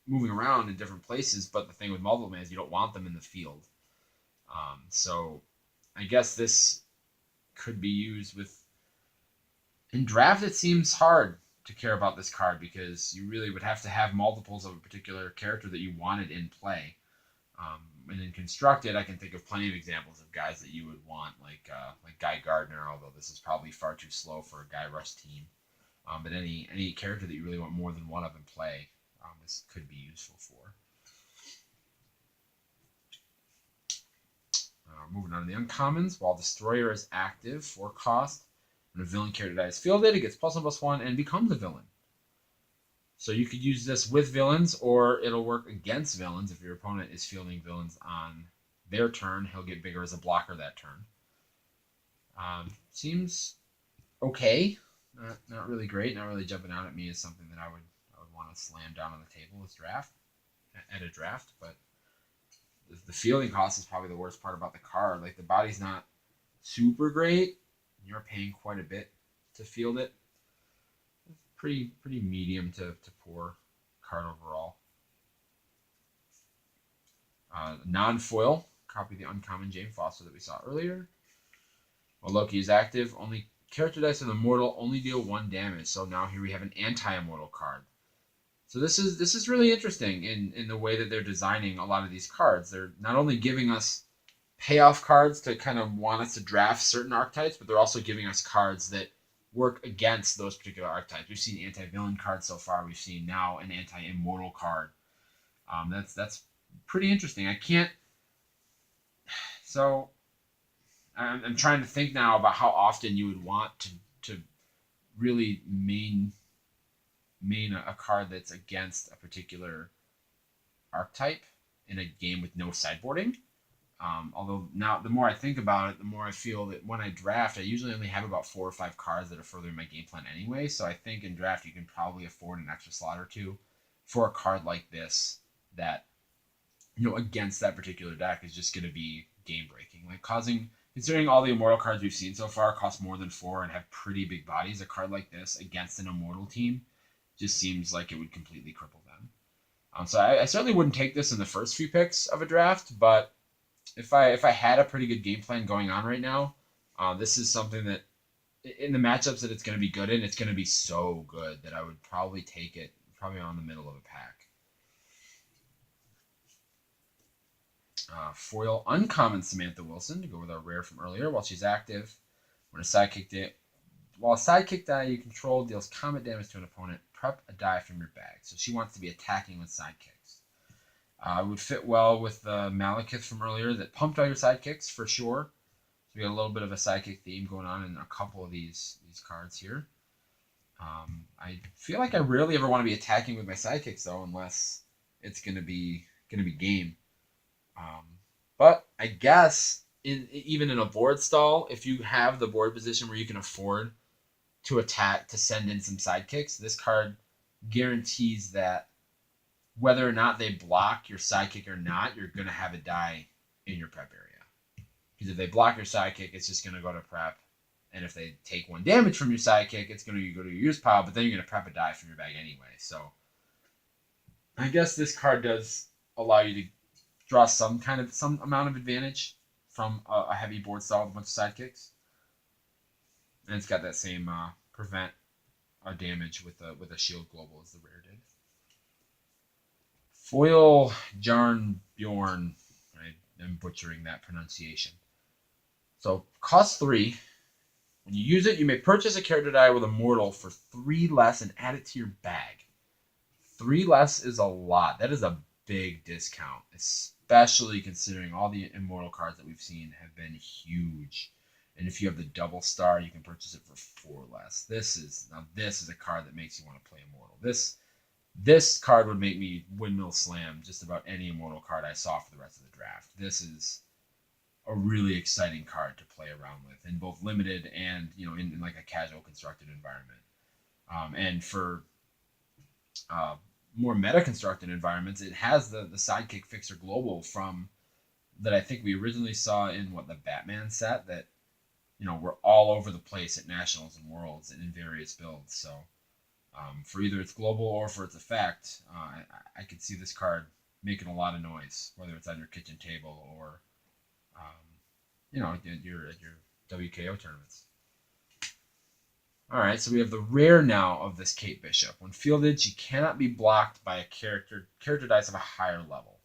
around in different places. But the thing with Multiple Man is you don't want them in the field. So I guess this could be used with... In draft, it seems hard to care about this card because you really would have to have multiples of a particular character that you wanted in play. And in constructed, I can think of plenty of examples of guys that you would want, like Guy Gardner, although this is probably far too slow for a Guy Rush team. But any character that you really want more than one of in play, this could be useful for. Moving on to the uncommons. While Destroyer is active, 4 cost, when a villain character dies fielded, it gets +1/+1 and becomes a villain. So you could use this with villains, or it'll work against villains. If your opponent is fielding villains on their turn, he'll get bigger as a blocker that turn. Seems okay. Not really great. Not really jumping out at me as something that I would want to slam down on the table at a draft. But the fielding cost is probably the worst part about the card. Like, the body's not super great. You're paying quite a bit to field it. Pretty medium to poor card overall. Non-foil, copy the uncommon Jane Foster that we saw earlier. While Loki is active, only character dice of Immortal only deal 1 damage. So now here we have an anti-immortal card. So this is really interesting in the way that they're designing a lot of these cards. They're not only giving us payoff cards to kind of want us to draft certain archetypes, but they're also giving us cards that work against those particular archetypes. We've seen anti-villain cards so far. We've seen now an anti-immortal card. That's pretty interesting. I can't. So I'm trying to think now about how often you would want to really main a card that's against a particular archetype in a game with no sideboarding. Although now, the more I think about it, the more I feel that when I draft, I usually only have about 4 or 5 cards that are furthering my game plan anyway. So I think in draft, you can probably afford an extra slot or two for a card like this that, against that particular deck is just going to be game breaking. Like considering all the immortal cards we've seen so far cost more than 4 and have pretty big bodies, a card like this against an immortal team just seems like it would completely cripple them. So I certainly wouldn't take this in the first few picks of a draft, but if I had a pretty good game plan going on right now, this is something that in the matchups that it's going to be good in, it's going to be so good that I would probably take it probably on the middle of a pack. Foil uncommon Samantha Wilson to go with our rare from earlier. While she's active, when a sidekick die you control deals combat damage to an opponent, prep a die from your bag. So she wants to be attacking with sidekicks. Would fit well with the Malekith from earlier that pumped all your sidekicks for sure. So we got a little bit of a sidekick theme going on in a couple of these cards here. I feel like I rarely ever want to be attacking with my sidekicks though, unless it's gonna be game. But I guess even in a board stall, if you have the board position where you can afford to attack to send in some sidekicks, this card guarantees that whether or not they block your sidekick or not, you're going to have a die in your prep area. Because if they block your sidekick, it's just going to go to prep. And if they take 1 damage from your sidekick, it's going to go to your use pile, but then you're going to prep a die from your bag anyway. So I guess this card does allow you to draw some amount of advantage from a heavy board style with a bunch of sidekicks. And it's got that same prevent damage with a shield global as the rare did. Foil Jarn Bjorn. I am butchering that pronunciation. So cost 3. When you use it, you may purchase a character die with Immortal for 3 less and add it to your bag. 3 less is a lot. That is a big discount, especially considering all the Immortal cards that we've seen have been huge. And if you have the double star, you can purchase it for 4 less. This is a card that makes you want to play Immortal. This card would make me windmill slam just about any Immortal card I saw for the rest of the draft. This is a really exciting card to play around with in both limited and in like a casual constructed environment. And for more meta constructed environments, it has the sidekick fixer global from that I think we originally saw in the Batman set that were all over the place at Nationals and Worlds and in various builds. So for either its global or for its effect, I could see this card making a lot of noise, whether it's on your kitchen table or at your WKO tournaments. All right, so we have the rare now of this Kate Bishop. When fielded, she cannot be blocked by a character dice of a higher level.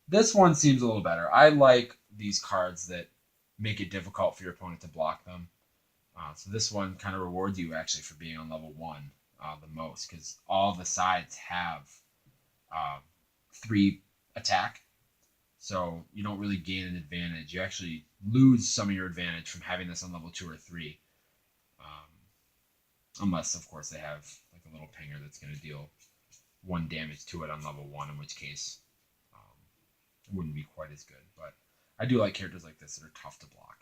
This one seems a little better. I like these cards that make it difficult for your opponent to block them. So this one kind of rewards you actually for being on level 1 the most, because all the sides have 3 attack. So you don't really gain an advantage. You actually lose some of your advantage from having this on level 2 or 3. Unless, of course, they have like a little pinger that's going to deal 1 damage to it on level 1, in which case it wouldn't be quite as good. But I do like characters like this that are tough to block.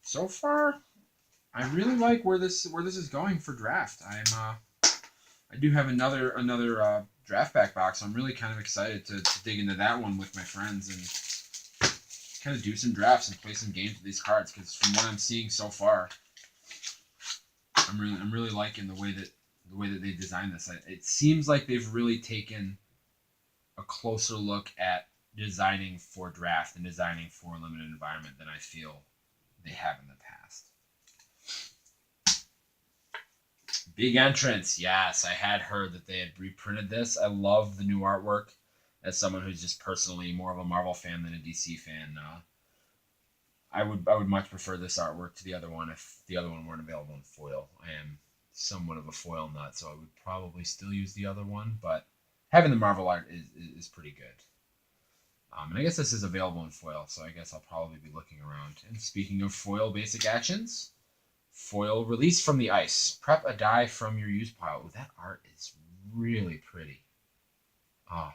So far, I really like where this is going for draft. I do have another draft pack box. So I'm really kind of excited to dig into that one with my friends and kind of do some drafts and play some games with these cards, because from what I'm seeing so far, I'm really liking the way that they designed this. It seems like they've really taken a closer look at designing for draft and designing for a limited environment than I feel they have in the past. Big entrance. Yes, I had heard that they had reprinted this. I love the new artwork. As someone who's just personally more of a Marvel fan than a DC fan, I would much prefer this artwork to the other one if the other one weren't available in foil. I am somewhat of a foil nut, so I would probably still use the other one, but having the Marvel art is pretty good. And I guess this is available in foil, so I guess I'll probably be looking around. And speaking of foil basic actions, foil release from the ice. Prep a die from your use pile. Ooh, that art is really pretty. Oh,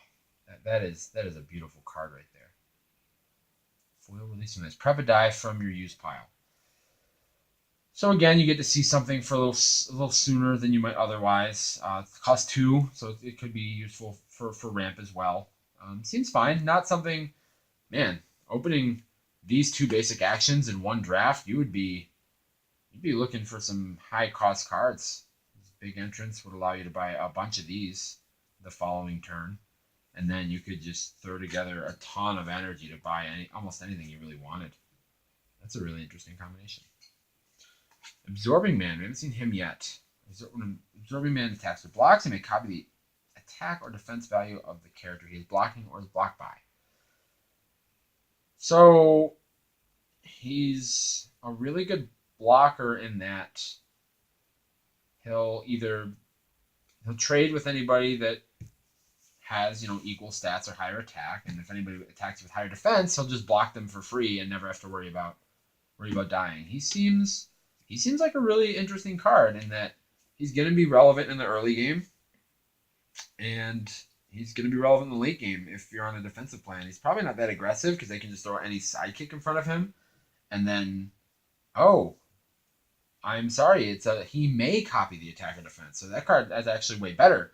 that is a beautiful card right there. Foil release from the ice. Prep a die from your use pile. So again, you get to see something for a little sooner than you might otherwise. It costs 2, so it could be useful for ramp as well. Seems fine. Not something, man. Opening these 2 basic actions in one draft, you'd be looking for some high cost cards. This big entrance would allow you to buy a bunch of these the following turn, and then you could just throw together a ton of energy to buy almost anything you really wanted. That's a really interesting combination. Absorbing Man. We haven't seen him yet. When Absorbing Man attacks or blocks, he may copy the attack or defense value of the character he is blocking or is blocked by. So he's a really good blocker in that he'll trade with anybody that has equal stats or higher attack, and if anybody attacks with higher defense, he'll just block them for free and never have to worry about dying. He seems like a really interesting card in that he's going to be relevant in the early game, and he's going to be relevant in the late game if you're on a defensive plan. He's probably not that aggressive because they can just throw any sidekick in front of him, and then, oh, I'm sorry, he may copy the attack or defense. So that card is actually way better,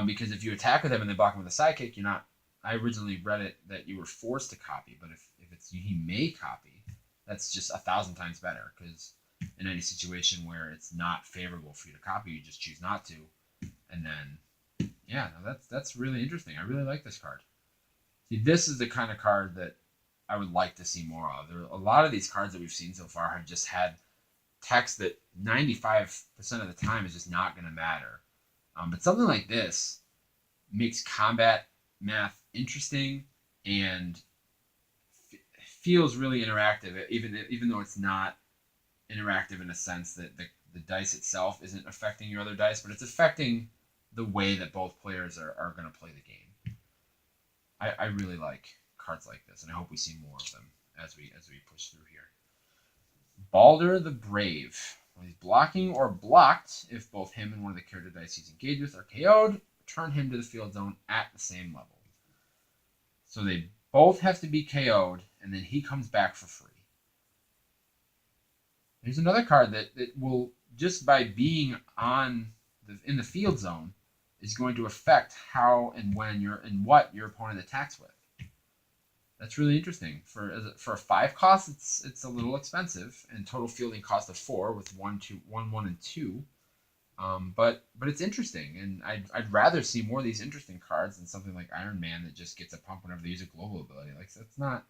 because if you attack with him and then block him with a sidekick, you're not. I originally read it that you were forced to copy, but if it's he may copy, that's just 1,000 times better, because in any situation where it's not favorable for you to copy, you just choose not to, and then that's really interesting. I really like this card. See, this is the kind of card that I would like to see more of. There are a lot of these cards that we've seen so far have just had text that 95% of the time is just not going to matter. But something like this makes combat math interesting and feels really interactive, even though it's not interactive in a sense that the dice itself isn't affecting your other dice, but it's affecting the way that both players are going to play the game. I really like cards like this, and I hope we see more of them as we push through here. Balder the Brave. When he's blocking or blocked, if both him and one of the character dice he's engaged with are KO'd, return him to the field zone at the same level. So they both have to be KO'd, and then he comes back for free. There's another card that will, just by being in the field zone, is going to affect how and when what your opponent attacks with. That's really interesting. For a 5 cost, it's a little expensive, and total fielding cost of 4 with 1, 1, and 2. But it's interesting, and I'd rather see more of these interesting cards than something like Iron Man that just gets a pump whenever they use a global ability. Like, that's not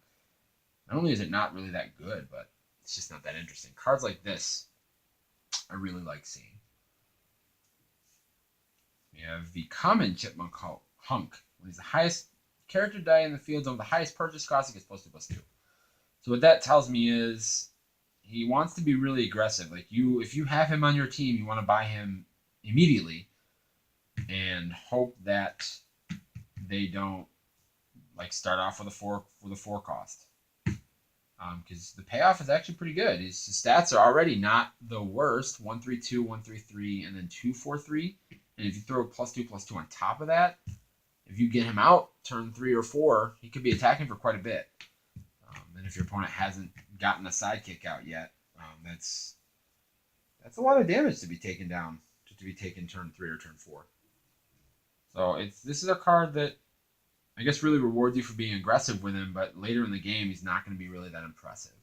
only is it not really that good, but it's just not that interesting. Cards like this, I really like seeing. We have the common Chipmunk Hunk. When he's the highest character die in the field zone with the highest purchase cost, he gets +2/+2. So what that tells me is he wants to be really aggressive. Like, if you have him on your team, you want to buy him immediately and hope that they don't start off with a 4 cost. Because the payoff is actually pretty good. His stats are already not the worst. 1-3-2, 1-3-3, and then 2-4-3. And if you throw +2/+2 on top of that, if you get him out turn 3 or 4, he could be attacking for quite a bit. And if your opponent hasn't gotten a sidekick out yet, that's a lot of damage to be taken down, to be taken turn 3 or turn 4. So this is a card that I guess really rewards you for being aggressive with him, but later in the game, he's not going to be really that impressive.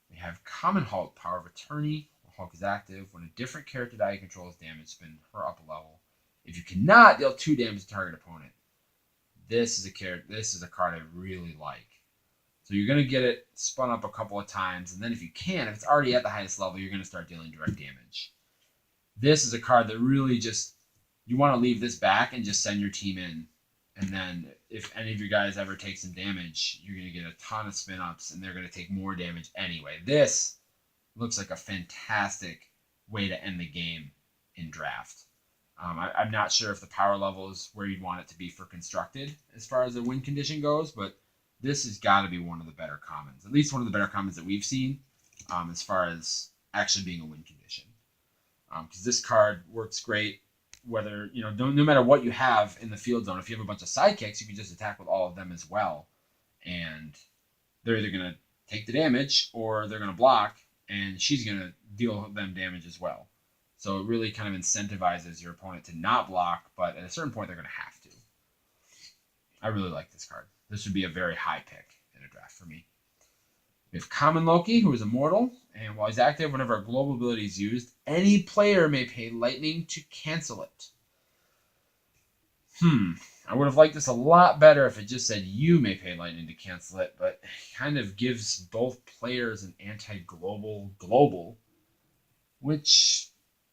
We have Common Hulk, Power of Attorney. Hulk is active. When a different character die you control is damaged, spin her up a level. If you cannot, deal 2 damage to target opponent. This is a card I really like. So you're going to get it spun up a couple of times, and then if it's already at the highest level, you're going to start dealing direct damage. This is a card that really just, you want to leave this back and just send your team in. And then if any of your guys ever take some damage, you're going to get a ton of spin ups and they're going to take more damage anyway. This looks like a fantastic way to end the game in draft. I'm not sure if the power level is where you'd want it to be for constructed as far as the win condition goes, but this has got to be one of the better commons, at least one of the better commons that we've seen as far as actually being a win condition. Because this card works great whether, no matter what you have in the field zone. If you have a bunch of sidekicks, you can just attack with all of them as well. And they're either going to take the damage or they're going to block, and she's going to deal them damage as well. So it really kind of incentivizes your opponent to not block, but at a certain point, they're going to have to. I really like this card. This would be a very high pick in a draft for me. We have Common Loki, who is immortal, and while he's active, whenever a global ability is used, any player may pay lightning to cancel it. I would have liked this a lot better if it just said you may pay lightning to cancel it, but it kind of gives both players an anti-global, which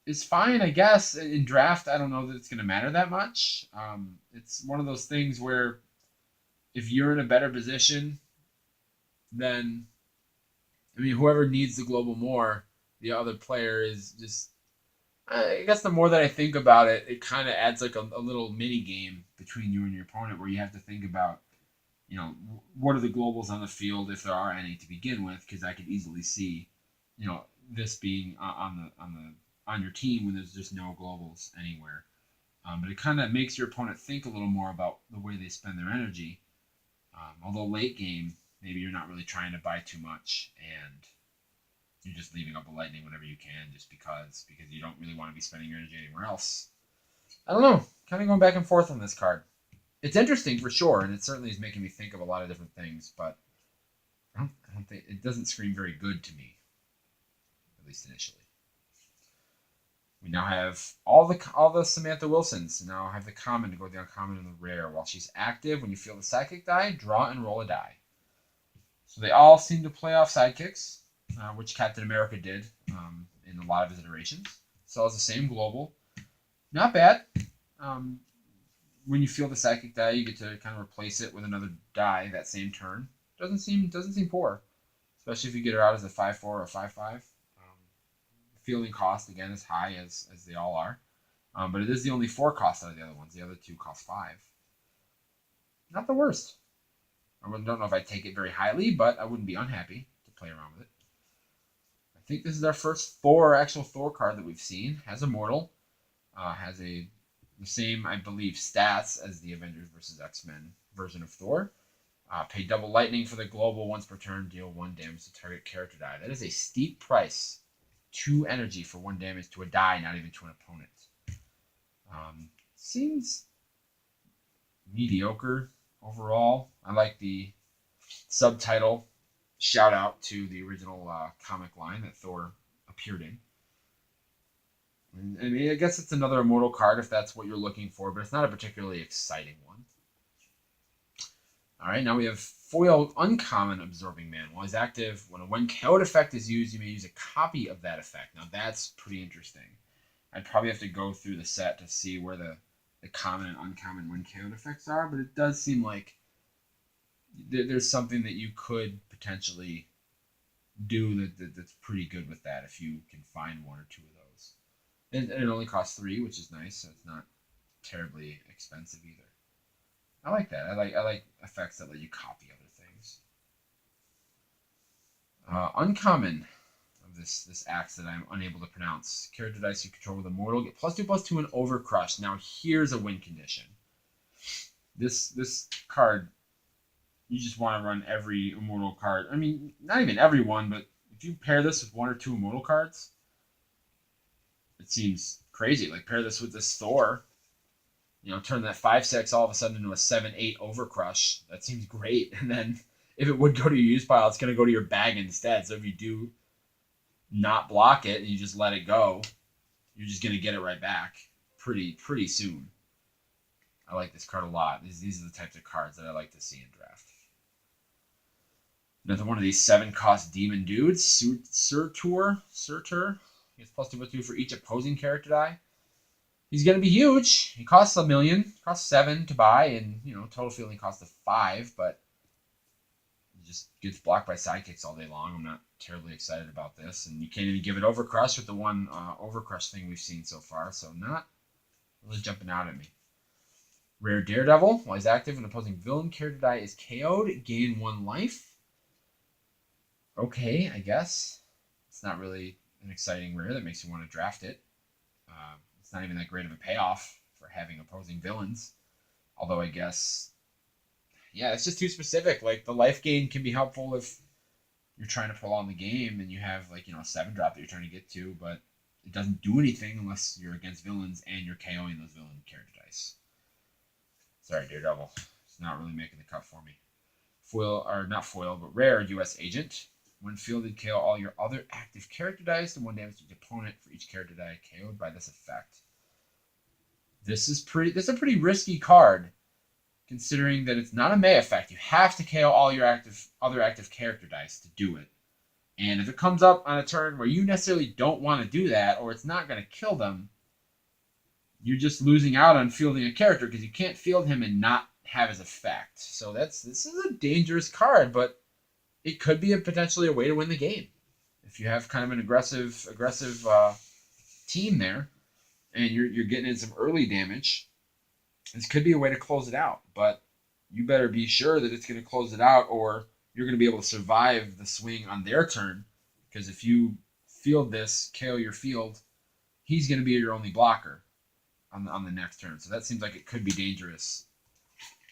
is fine, I guess. In draft, I don't know that it's going to matter that much. It's one of those things where if you're in a better position, then, whoever needs the global more, the other player is just, I guess the more that I think about it, it kind of adds like a little mini game between you and your opponent where you have to think about, what are the globals on the field if there are any to begin with, because I could easily see, this being on your team when there's just no globals anywhere. But it kind of makes your opponent think a little more about the way they spend their energy. Although late game, maybe you're not really trying to buy too much and you're just leaving up a lightning whenever you can just because you don't really want to be spending your energy anywhere else. I don't know. Kind of going back and forth on this card. It's interesting for sure, and it certainly is making me think of a lot of different things, but I don't think it doesn't scream very good to me, at least initially. We now have all the Samantha Wilsons. Now have the common to go with the uncommon and the rare. While she's active, when you feel the sidekick die, draw and roll a die. So they all seem to play off sidekicks, which Captain America did in a lot of his iterations. So it's the same global. Not bad. When you feel the psychic die, you get to kind of replace it with another die that same turn. Doesn't seem poor, especially if you get her out as a 5/4 or a 5/5. Fielding cost again is high as they all are, but it is the only 4 cost out of the other ones. The other 2 cost 5. Not the worst. I don't know if I'd take it very highly, but I wouldn't be unhappy to play around with it. I think this is our first actual Thor card that we've seen. Has Immortal. Has the same, I believe, stats as the Avengers vs. X-Men version of Thor. Pay double lightning for the global once per turn. Deal 1 damage to target character die. That is a steep price. 2 energy for 1 damage to a die, not even to an opponent. Seems mediocre overall. I like the subtitle. Shout out to the original comic line that Thor appeared in. I guess it's another immortal card if that's what you're looking for, but it's not a particularly exciting one. All right, now we have foil uncommon Absorbing Man. While he's active, when a when KO'd effect is used, you may use a copy of that effect. Now that's pretty interesting. I'd probably have to go through the set to see where the common and uncommon when KO'd effects are, but it does seem like there's something that you could potentially do that's pretty good with that if you can find 1 or 2 of those. And it only costs 3, which is nice, so it's not terribly expensive either. I like that. I like effects that let you copy other things. Uncommon of this axe that I'm unable to pronounce. Character dice you control with Immortal get +2/+2 and Overcrush. Now here's a win condition. This card, you just want to run every Immortal card. I mean, not even every one, but if you pair this with 1 or 2 Immortal cards, it seems crazy. Like pair this with this Thor. Turn that 5/6 all of a sudden into a 7/8 Overcrush. That seems great. And then if it would go to your use pile, it's going to go to your bag instead. So if you do not block it and you just let it go, you're just going to get it right back pretty soon. I like this card a lot. These are the types of cards that I like to see in draft. Another one of these 7-cost demon dudes, Surtur. He gets +2/+2 for each opposing character die. He's going to be huge. He costs $1 million. Costs 7 to buy, and total fielding costs 5, but he just gets blocked by sidekicks all day long. I'm not terribly excited about this, and you can't even give it Overcrush with the one Overcrush thing we've seen so far, so not really jumping out at me. Rare Daredevil. While he's active, an opposing villain character die is KO'd. Gain 1 life. Okay, I guess. It's not really an exciting rare that makes you want to draft it. It's not even that great of a payoff for having opposing villains. Although I guess, yeah, it's just too specific. Like, the life gain can be helpful if you're trying to prolong the game and you have, like, a 7-drop that you're trying to get to, but it doesn't do anything unless you're against villains and you're KOing those villain character dice. Sorry, Daredevil. It's not really making the cut for me. Foil, or not foil, but rare U.S. Agent. When fielded, KO all your other active character dice and 1 damage to each opponent for each character die KO'd by this effect. This is a pretty risky card, considering that it's not a May effect. You have to KO all your other active character dice to do it. And if it comes up on a turn where you necessarily don't want to do that, or it's not going to kill them, you're just losing out on fielding a character because you can't field him and not have his effect. So this is a dangerous card, but it could be potentially a way to win the game. If you have kind of an aggressive team there, and you're getting in some early damage, this could be a way to close it out. But you better be sure that it's going to close it out, or you're going to be able to survive the swing on their turn. Because if you field this, KO your field, he's going to be your only blocker on the next turn. So that seems like it could be dangerous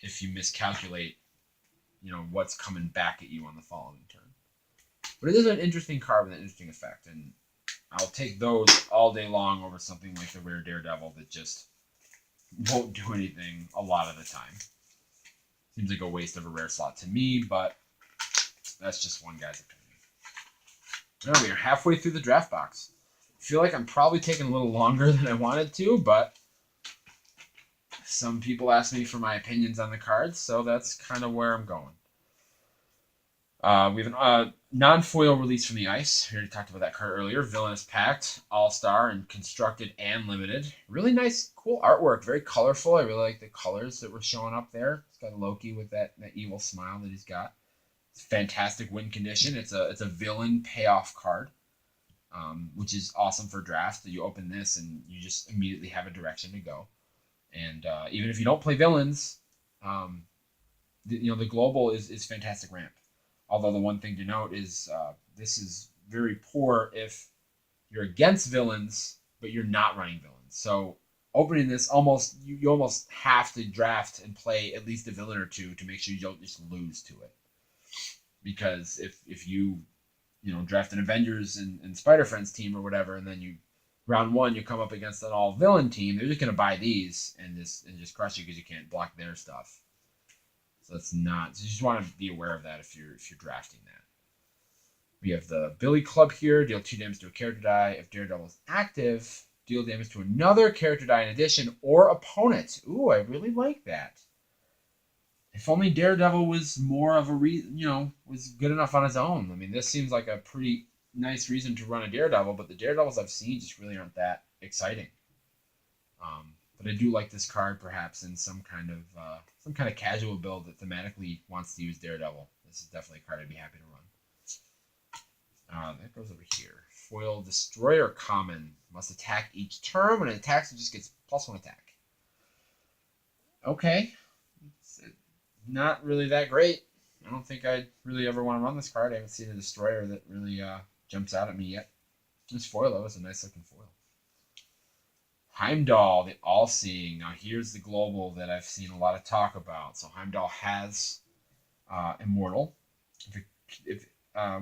if you miscalculate what's coming back at you on the following turn. But it is an interesting card with an interesting effect, and I'll take those all day long over something like the rare Daredevil that just won't do anything a lot of the time. Seems like a waste of a rare slot to me, but that's just one guy's opinion. Now we are halfway through the draft box. I feel like I'm probably taking a little longer than I wanted to, but some people ask me for my opinions on the cards, so that's kind of where I'm going. We have a non-foil release from the ice. We already talked about that card earlier. Villainous Pact, All-Star, and Constructed and Limited. Really nice, cool artwork. Very colorful. I really like the colors that were showing up there. It's got Loki with that evil smile that he's got. It's fantastic win condition. It's a villain payoff card, which is awesome for draft. You open this and you just immediately have a direction to go. And even if you don't play villains, the global is fantastic ramp. Although the one thing to note is this is very poor if you're against villains, but you're not running villains. So opening this, you almost have to draft and play at least a villain or two to make sure you don't just lose to it. Because if you draft an Avengers and Spider-Friends team or whatever, and then round 1 you come up against an all-villain team, they're just going to buy these and just crush you because you can't block their stuff. So you just want to be aware of that if you're drafting that. We have the Billy Club here. Deal 2 damage to a character die. If Daredevil is active, deal damage to another character die in addition or opponent. Ooh, I really like that. If only Daredevil was more of was good enough on his own. I mean, this seems like a pretty nice reason to run a Daredevil, but the Daredevils I've seen just really aren't that exciting. But I do like this card, perhaps in some kind of casual build that thematically wants to use Daredevil. This is definitely a card I'd be happy to run. That goes over here. Foil Destroyer common. Must attack each turn. When it attacks, it just gets +1 attack. Okay. It's not really that great. I don't think I'd really ever want to run this card. I haven't seen a Destroyer that really jumps out at me yet. This foil, though, is a nice looking foil. Heimdall, the All-Seeing. Now here's the global that I've seen a lot of talk about. So Heimdall has Immortal.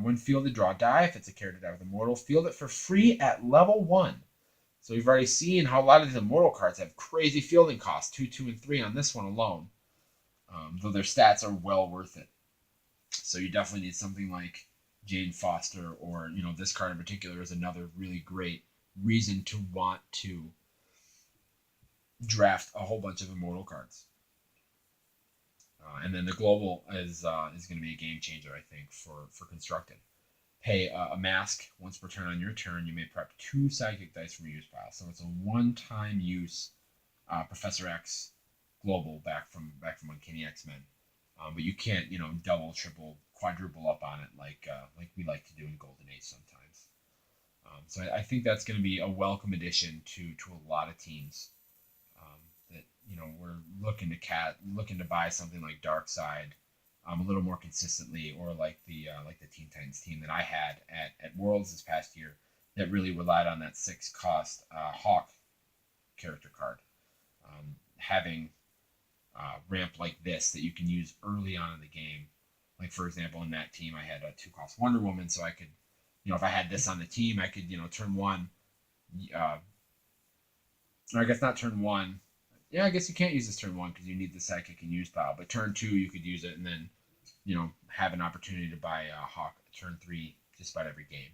When fielded, draw a die. If it's a character die with Immortal, field it for free at level 1. So we've already seen how a lot of these Immortal cards have crazy fielding costs, 2, 2, and 3 on this one alone. Though their stats are well worth it. So you definitely need something like Jane Foster, or this card in particular is another really great reason to want to draft a whole bunch of Immortal cards. And then the global is going to be a game changer, I think, for Constructed. pay a mask once per turn on your turn. You may prep 2 psychic dice from your use pile. So it's a one-time use Professor X global back from Uncanny X-Men. But you can't, double, triple, quadruple up on it like we like to do in Golden Age sometimes. So I think that's going to be a welcome addition to a lot of teams that we're looking to buy something like Darkseid a little more consistently, or like the Teen Titans team that I had at Worlds this past year that really relied on that 6 cost Hawk character card. Having ramp like this that you can use early on in the game. Like, for example, in that team, I had a 2 cost Wonder Woman, so I could, if I had this on the team, I could, turn 1, or I guess not turn 1. Yeah, I guess you can't use this turn 1 because you need the psychic and use pile. But turn 2, you could use it and then, have an opportunity to buy Hawk turn 3 just about every game.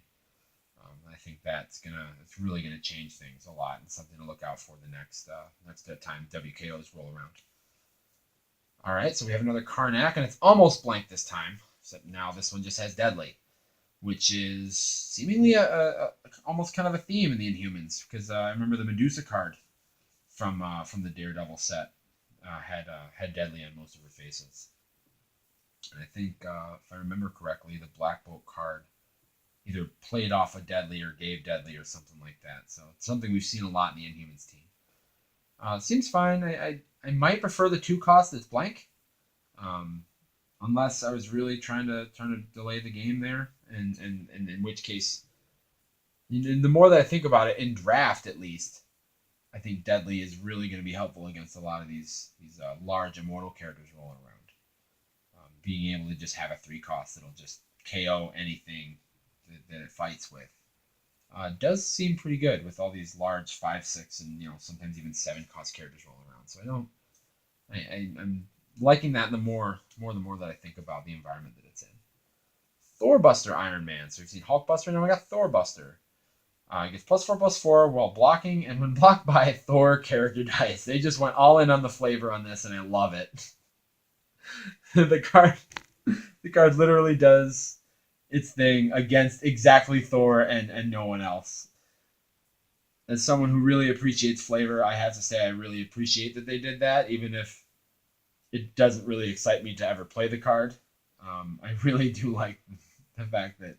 I think it's really gonna change things a lot, and something to look out for the next time WKOs roll around. All right, so we have another Karnak, and it's almost blank this time, except now this one just has Deadly, which is seemingly a almost kind of a theme in the Inhumans, because I remember the Medusa card from the Daredevil set had Deadly on most of her faces. And I think, if I remember correctly, the Black Bolt card either played off a Deadly or gave Deadly or something like that. So it's something we've seen a lot in the Inhumans team. Seems fine. I might prefer the 2 cost that's blank, unless I was really trying to delay the game there, and in which case, the more that I think about it, in draft at least, I think Deadly is really going to be helpful against a lot of these large immortal characters rolling around. Being able to just have a 3 cost that'll just KO anything that it fights with does seem pretty good with all these large 5, 6, and sometimes even 7 cost characters rolling around. So I'm liking that the more that I think about the environment that it's in. Thorbuster Iron Man. So we've seen Hulkbuster, now we got Thorbuster. It gets +4/+4 while blocking, and when blocked by Thor character dice. They just went all in on the flavor on this, and I love it. the card literally does its thing against exactly Thor and no one else. As someone who really appreciates flavor, I have to say I really appreciate that they did that, even if it doesn't really excite me to ever play the card. I really do like the fact that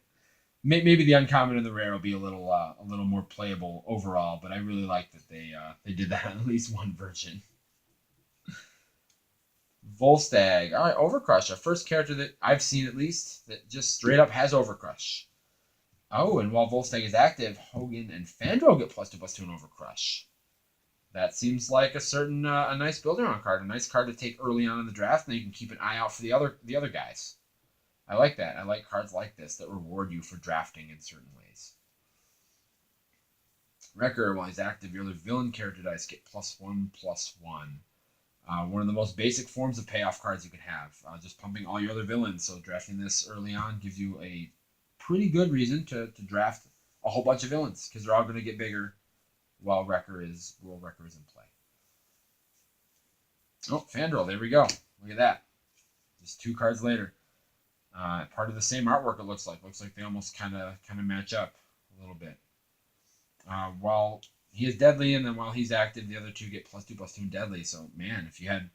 maybe the uncommon and the rare will be a little more playable overall, but I really like that they did that on at least one version. Volstagg. All right, Overcrush, our first character that I've seen at least that just straight up has Overcrush. Oh, and while Volstagg is active, Hogan and Fandral get +2/+2 on Overcrush. That seems like a nice build-around card, a nice card to take early on in the draft, and you can keep an eye out for the other guys. I like that. I like cards like this that reward you for drafting in certain ways. Wrecker, while he's active, your other villain character dice get +1/+1. One of the most basic forms of payoff cards you can have. Just pumping all your other villains. So drafting this early on gives you a pretty good reason to draft a whole bunch of villains, because they're all going to get bigger while Wrecker is in play. Oh, Fandral, there we go. Look at that. Just 2 cards later. Part of the same artwork, it looks like. Looks like they almost kind of match up a little bit. While he is Deadly, and then while he's active, the other 2 get +2/+2 and Deadly. So, man, if you had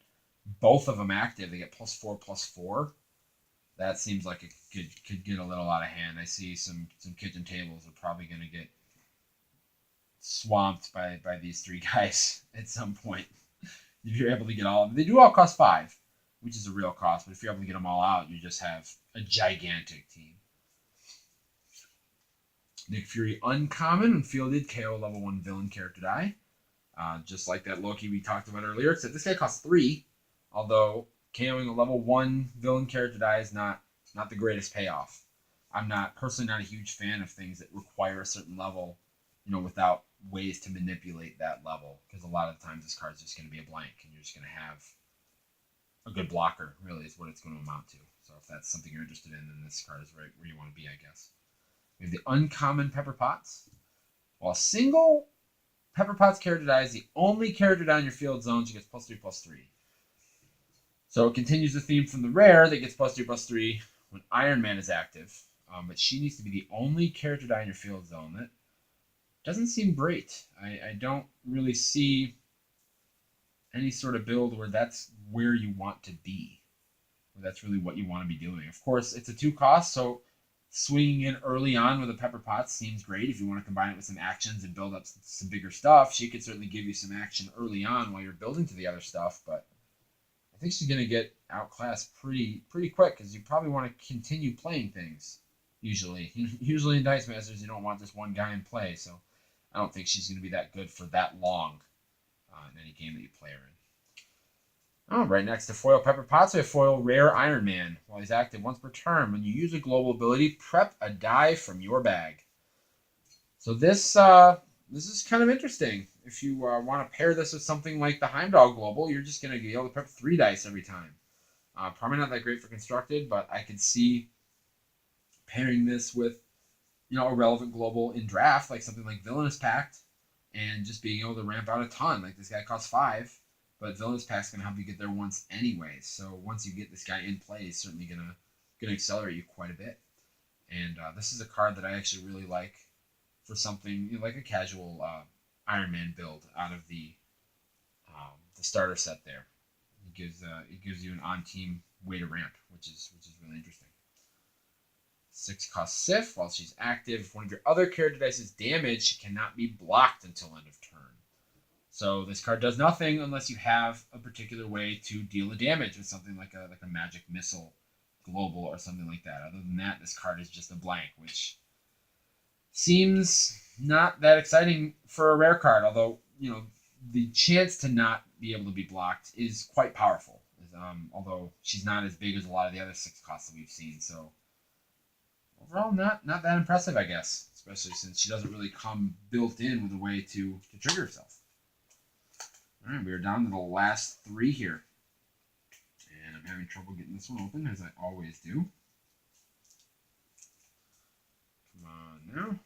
both of them active, they get +4/+4. That seems like it could get a little out of hand. I see some kitchen tables are probably going to get swamped by these 3 guys at some point. If you're able to get all of them. They do all cost 5, which is a real cost, but if you're able to get them all out, you just have a gigantic team. Nick Fury uncommon and fielded KO level 1 villain character die. Just like that Loki we talked about earlier, except this guy costs 3, although KOing a level 1 villain character die is not the greatest payoff. I'm personally not a huge fan of things that require a certain level, without ways to manipulate that level, because a lot of times this card's just going to be a blank, and you're just going to have a good blocker, really, is what it's going to amount to. So if that's something you're interested in, then this card is right where you want to be, I guess. We have the uncommon Pepper Potts. While a single Pepper Potts character die is the only character die in your field zone, she gets +3/+3. So it continues the theme from the rare that gets +2/+3 when Iron Man is active. but she needs to be the only character die in your field zone. That doesn't seem great. I don't really see any sort of build where that's where you want to be, where that's really what you want to be doing. Of course, it's a 2 cost, so swinging in early on with a Pepper Potts seems great. If you want to combine it with some actions and build up some bigger stuff, she could certainly give you some action early on while you're building to the other stuff, but I think she's going to get outclassed pretty quick because you probably want to continue playing things. Usually in DiceMasters, you don't want just one guy in play, so I don't think she's going to be that good for that long in any game that you play her in. Oh, right next to foil Pepper Potts, we have foil Rare Iron Man. While he's active once per turn, when you use a global ability, prep a die from your bag. So this is kind of interesting. If you want to pair this with something like the Heimdall Global, you're just going to be able to prep 3 dice every time. Probably not that great for Constructed, but I could see pairing this with a relevant global in draft, like something like Villainous Pact, and just being able to ramp out a ton. Like this guy costs 5, but Villainous Pact's going to help you get there once anyways. So once you get this guy in play, he's certainly going to accelerate you quite a bit. And this is a card that I actually really like for something like a casual Iron Man build out of the starter set there. It gives you an on-team way to ramp, which is really interesting. 6 cost Sif. While she's active, if one of your other character dice is damaged, she cannot be blocked until end of turn. So this card does nothing unless you have a particular way to deal the damage with something like a magic missile global or something like that. Other than that, this card is just a blank, which seems not that exciting for a rare card, although the chance to not be able to be blocked is quite powerful. Although she's not as big as a lot of the other 6 costs that we've seen, so overall not that impressive, I guess, especially since she doesn't really come built in with a way to trigger herself. All right, we are down to the last 3 here, and I'm having trouble getting this one open, as I always do. Come on now.